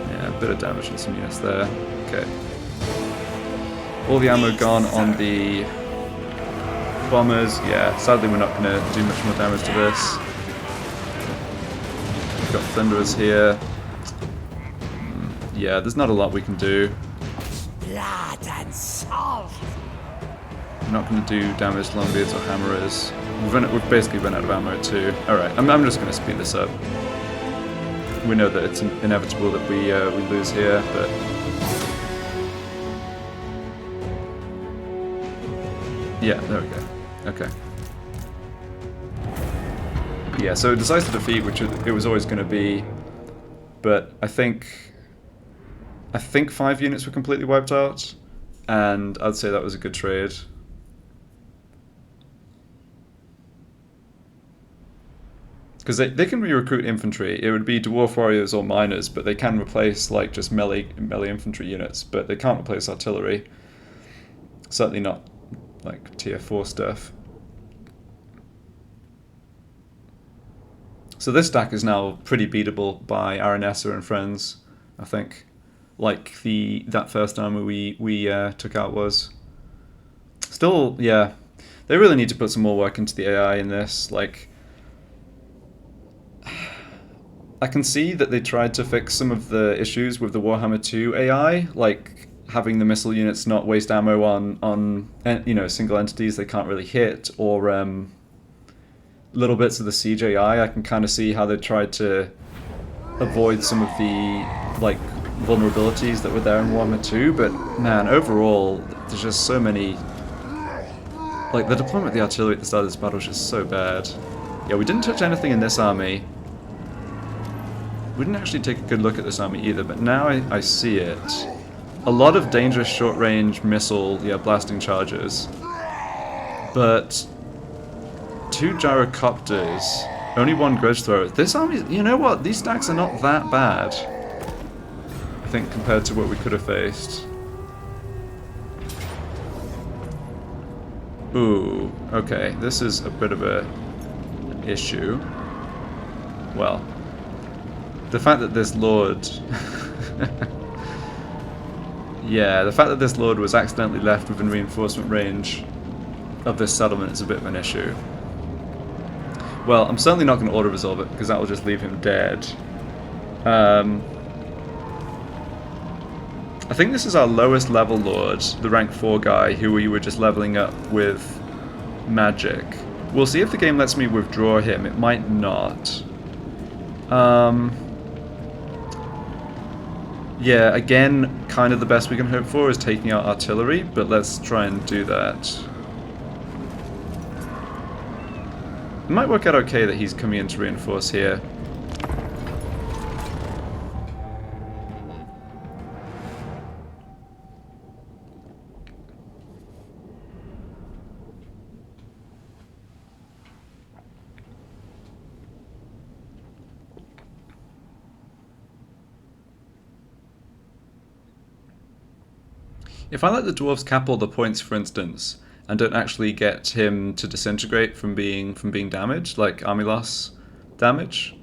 Yeah, a bit of damage on some units there. Okay. All the ammo gone on the bombers. Yeah, sadly we're not going to do much more damage to this. We've got Thunderers here. Yeah, there's not a lot we can do. Blood and salt. We're not going to do damage to Longbeards or Hammerers. We've basically run out of ammo too. Alright, I'm just going to speed this up. we know that it's inevitable that we lose here, but yeah, there we go. Okay. Yeah, so decisive defeat, which it was always going to be, but I think 5 units were completely wiped out, and I'd say that was a good trade. Because they can re-recruit infantry. It would be dwarf warriors or miners, but they can replace like just melee infantry units, but they can't replace artillery. Certainly not like tier 4 stuff. So this stack is now pretty beatable by Aranessa and friends, I think. Like that first armor we took out was. Still, yeah, they really need to put some more work into the AI in this. Like, I can see that they tried to fix some of the issues with the Warhammer 2 AI, like having the missile units not waste ammo on single entities they can't really hit, or little bits of the CJI. I can kind of see how they tried to avoid some of the like vulnerabilities that were there in Warhammer 2, but man, overall, there's just so many. Like, the deployment of the artillery at the start of this battle was just so bad. Yeah, we didn't touch anything in this army. We didn't actually take a good look at this army either, but now I see it. A lot of dangerous short-range missile, blasting charges. But 2 gyrocopters, only 1 grudge thrower. This army, you know what? These stacks are not that bad, I think, compared to what we could have faced. Ooh, okay, this is a bit of an issue. Well, the fact that this lord... yeah, the fact that this lord was accidentally left within reinforcement range of this settlement is a bit of an issue. Well, I'm certainly not going to auto-resolve it, because that will just leave him dead. I think this is our lowest level lord, the rank 4 guy, who we were just leveling up with magic. We'll see if the game lets me withdraw him. It might not. Yeah, again, kind of the best we can hope for is taking out artillery, but let's try and do that. It might work out okay that he's coming in to reinforce here. If I let the dwarves cap all the points, for instance, and don't actually get him to disintegrate from being damaged, like army loss damage,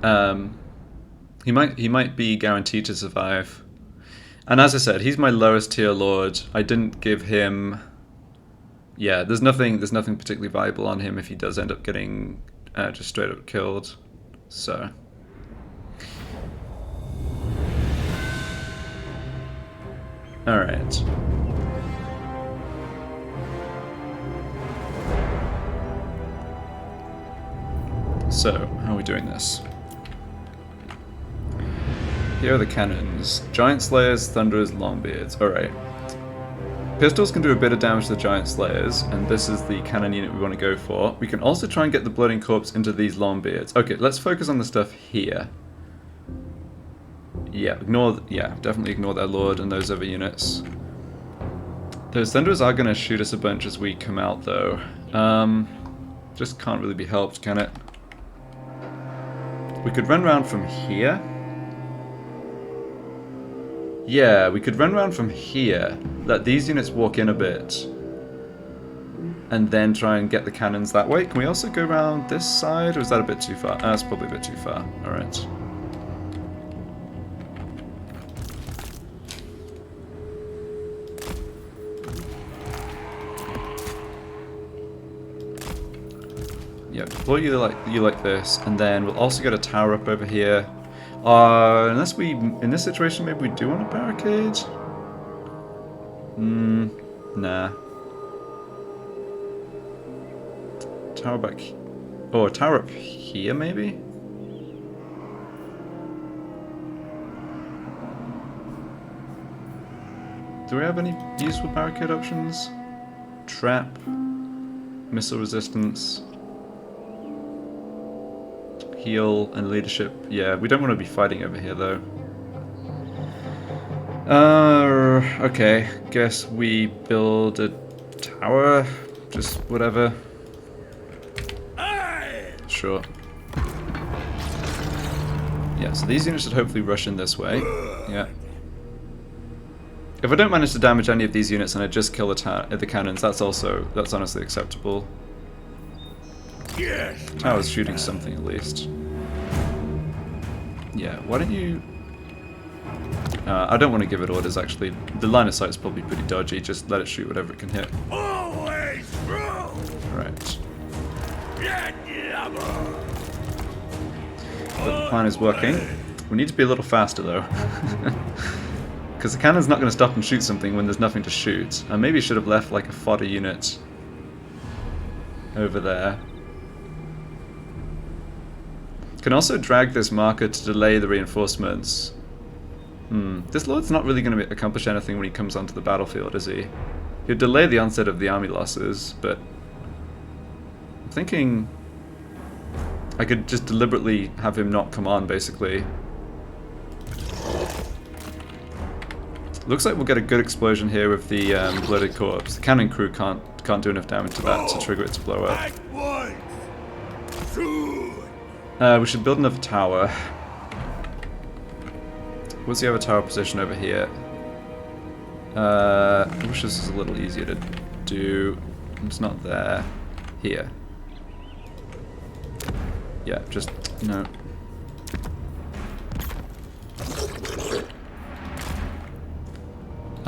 he might be guaranteed to survive. And as I said, he's my lowest tier lord. I didn't give him. Yeah, there's nothing particularly valuable on him if he does end up getting just straight up killed. So. Alright. So, how are we doing this? Here are the cannons. Giant Slayers, Thunderers, Longbeards. Alright. Pistols can do a bit of damage to the Giant Slayers, and this is the cannon unit we want to go for. We can also try and get the Blooding Corpse into these Longbeards. Okay, let's focus on the stuff here. Yeah, definitely ignore their Lord and those other units. Those Thunderers are going to shoot us a bunch as we come out, though. Just can't really be helped, can it? We could run around from here. Yeah, we could run around from here, let these units walk in a bit, and then try and get the cannons that way. Can we also go around this side, or is that a bit too far? That's probably a bit too far. Alright. Yeah, deploy you like this, and then we'll also get a tower up over here. Unless we, in this situation, maybe we do want a barricade? Nah. Tower back, a tower up here maybe? Do we have any useful barricade options? Trap. Missile resistance. Heal and leadership. Yeah, we don't want to be fighting over here though. Okay. Guess we build a tower. Just whatever. Sure. Yeah, so these units should hopefully rush in this way. Yeah. If I don't manage to damage any of these units and I just kill the cannons, that's honestly acceptable. Yes. Tower's shooting something at least. Yeah, why don't you... I don't want to give it orders actually. The line of sight is probably pretty dodgy, just let it shoot whatever it can hit. Always true. Right. Lover. But the plan is working. We need to be a little faster though. Because the cannon's not going to stop and shoot something when there's nothing to shoot. I maybe should have left like a fodder unit over there. Can also drag this marker to delay the reinforcements. This lord's not really going to accomplish anything when he comes onto the battlefield, is he? He'll delay the onset of the army losses, but I'm thinking I could just deliberately have him not come on, basically. Looks like we'll get a good explosion here with the blooded corpse. The cannon crew can't do enough damage to that to trigger it to blow up. We should build another tower. What's the other tower position over here? I wish this was a little easier to do. It's not there. Here. Yeah, just no.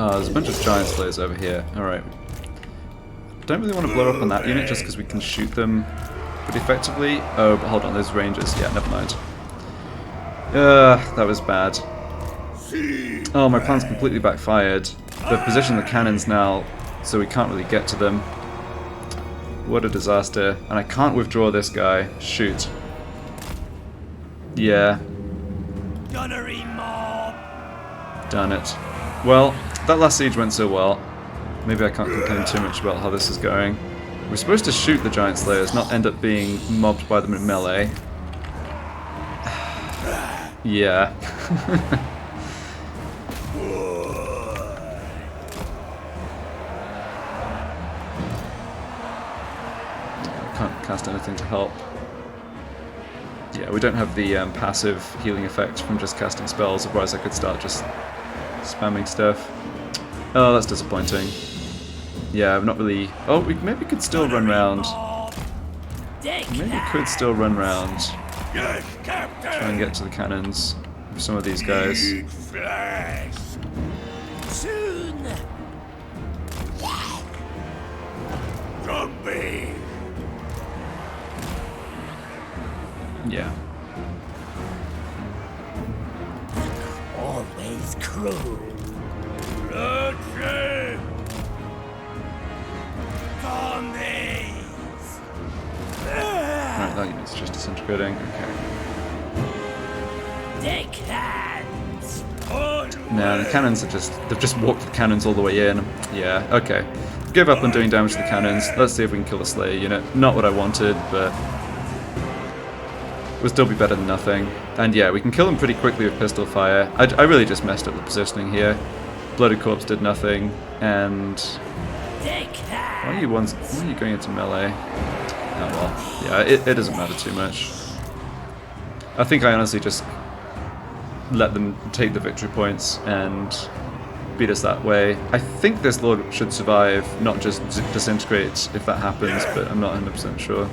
Oh, there's a bunch of giant slayers over here. Alright. Don't really want to blow up on that unit just because we can shoot them pretty effectively. Oh, but hold on, there's rangers. Yeah, never mind. That was bad. Oh, my plan's completely backfired. They've positioned the cannons now, so we can't really get to them. What a disaster. And I can't withdraw this guy. Shoot. Yeah. Gunnery mob. Darn it. Well, that last siege went so well. Maybe I can't complain too much about how this is going. We're supposed to shoot the giant slayers, not end up being mobbed by them in melee. Yeah. Can't cast anything to help. Yeah, we don't have the passive healing effect from just casting spells, otherwise I could start just spamming stuff. Oh, that's disappointing. Yeah, I'm not really... Oh, we maybe could still run round. Maybe could still run round. Try and get to the cannons with some of these guys. Soon. Zombie. Yeah. Always cruel. Bloodshed. Zombies. Right, that unit's just disintegrating. Okay. Take hands. No, the cannons are they've just walked the cannons all the way in. Yeah, okay. Give up on doing damage to the cannons. Let's see if we can kill the Slayer unit. Not what I wanted, but would still be better than nothing. And yeah, we can kill them pretty quickly with pistol fire. I really just messed up the positioning here. Blooded Corpse did nothing, and why are you going into melee? Oh well, yeah, it doesn't matter too much. I think I honestly just let them take the victory points and beat us that way. I think this Lord should survive, not just disintegrate if that happens, but I'm not 100% sure.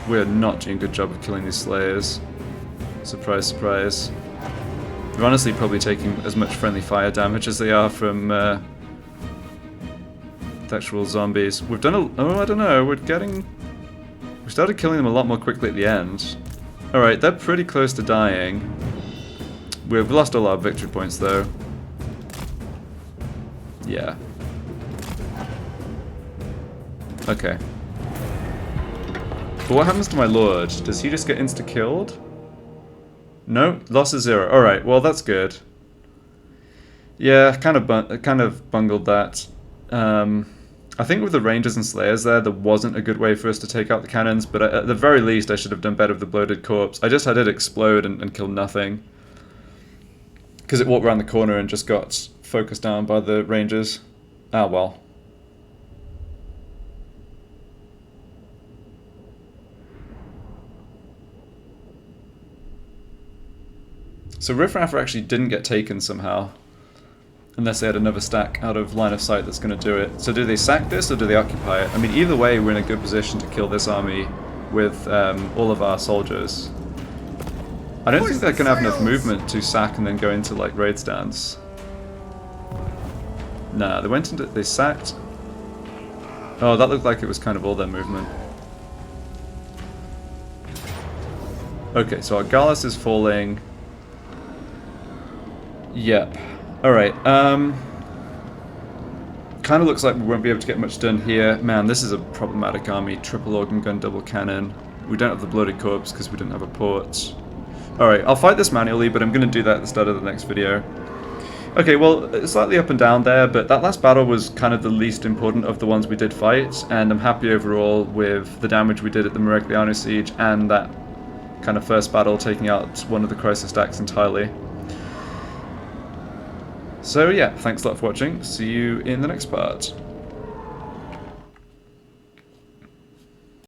We're not doing a good job of killing these Slayers. Surprise, surprise. We're honestly probably taking as much friendly fire damage as they are from the actual zombies. We've done oh, I don't know, we started killing them a lot more quickly at the end. Alright, they're pretty close to dying. We've lost all our victory points though. Yeah. Okay. But what happens to my lord? Does he just get insta-killed? No? Loss is 0. Alright, well that's good. Yeah, kind of bungled that. I think with the Rangers and Slayers there wasn't a good way for us to take out the cannons, but at the very least I should have done better with the Bloated Corpse. I just had it explode and kill nothing. Because it walked around the corner and just got focused down by the Rangers. Ah, well. So Riffraff actually didn't get taken somehow. Unless they had another stack out of line of sight that's going to do it. So do they sack this or do they occupy it? I mean, either way, we're in a good position to kill this army with all of our soldiers. I don't think they're going to have enough movement to sack and then go into, like, raid stance. Nah, they sacked. Oh, that looked like it was kind of all their movement. Okay, so our Gallus is falling. Yep. Alright, kind of looks like we won't be able to get much done here. Man, this is a problematic army. Triple organ gun, double cannon. We don't have the Bloated Corpse because we didn't have a port. Alright, I'll fight this manually, but I'm going to do that at the start of the next video. Okay, well, it's slightly up and down there, but that last battle was kind of the least important of the ones we did fight, and I'm happy overall with the damage we did at the Merigliano siege and that kind of first battle taking out one of the crisis stacks entirely. So yeah, thanks a lot for watching. See you in the next part.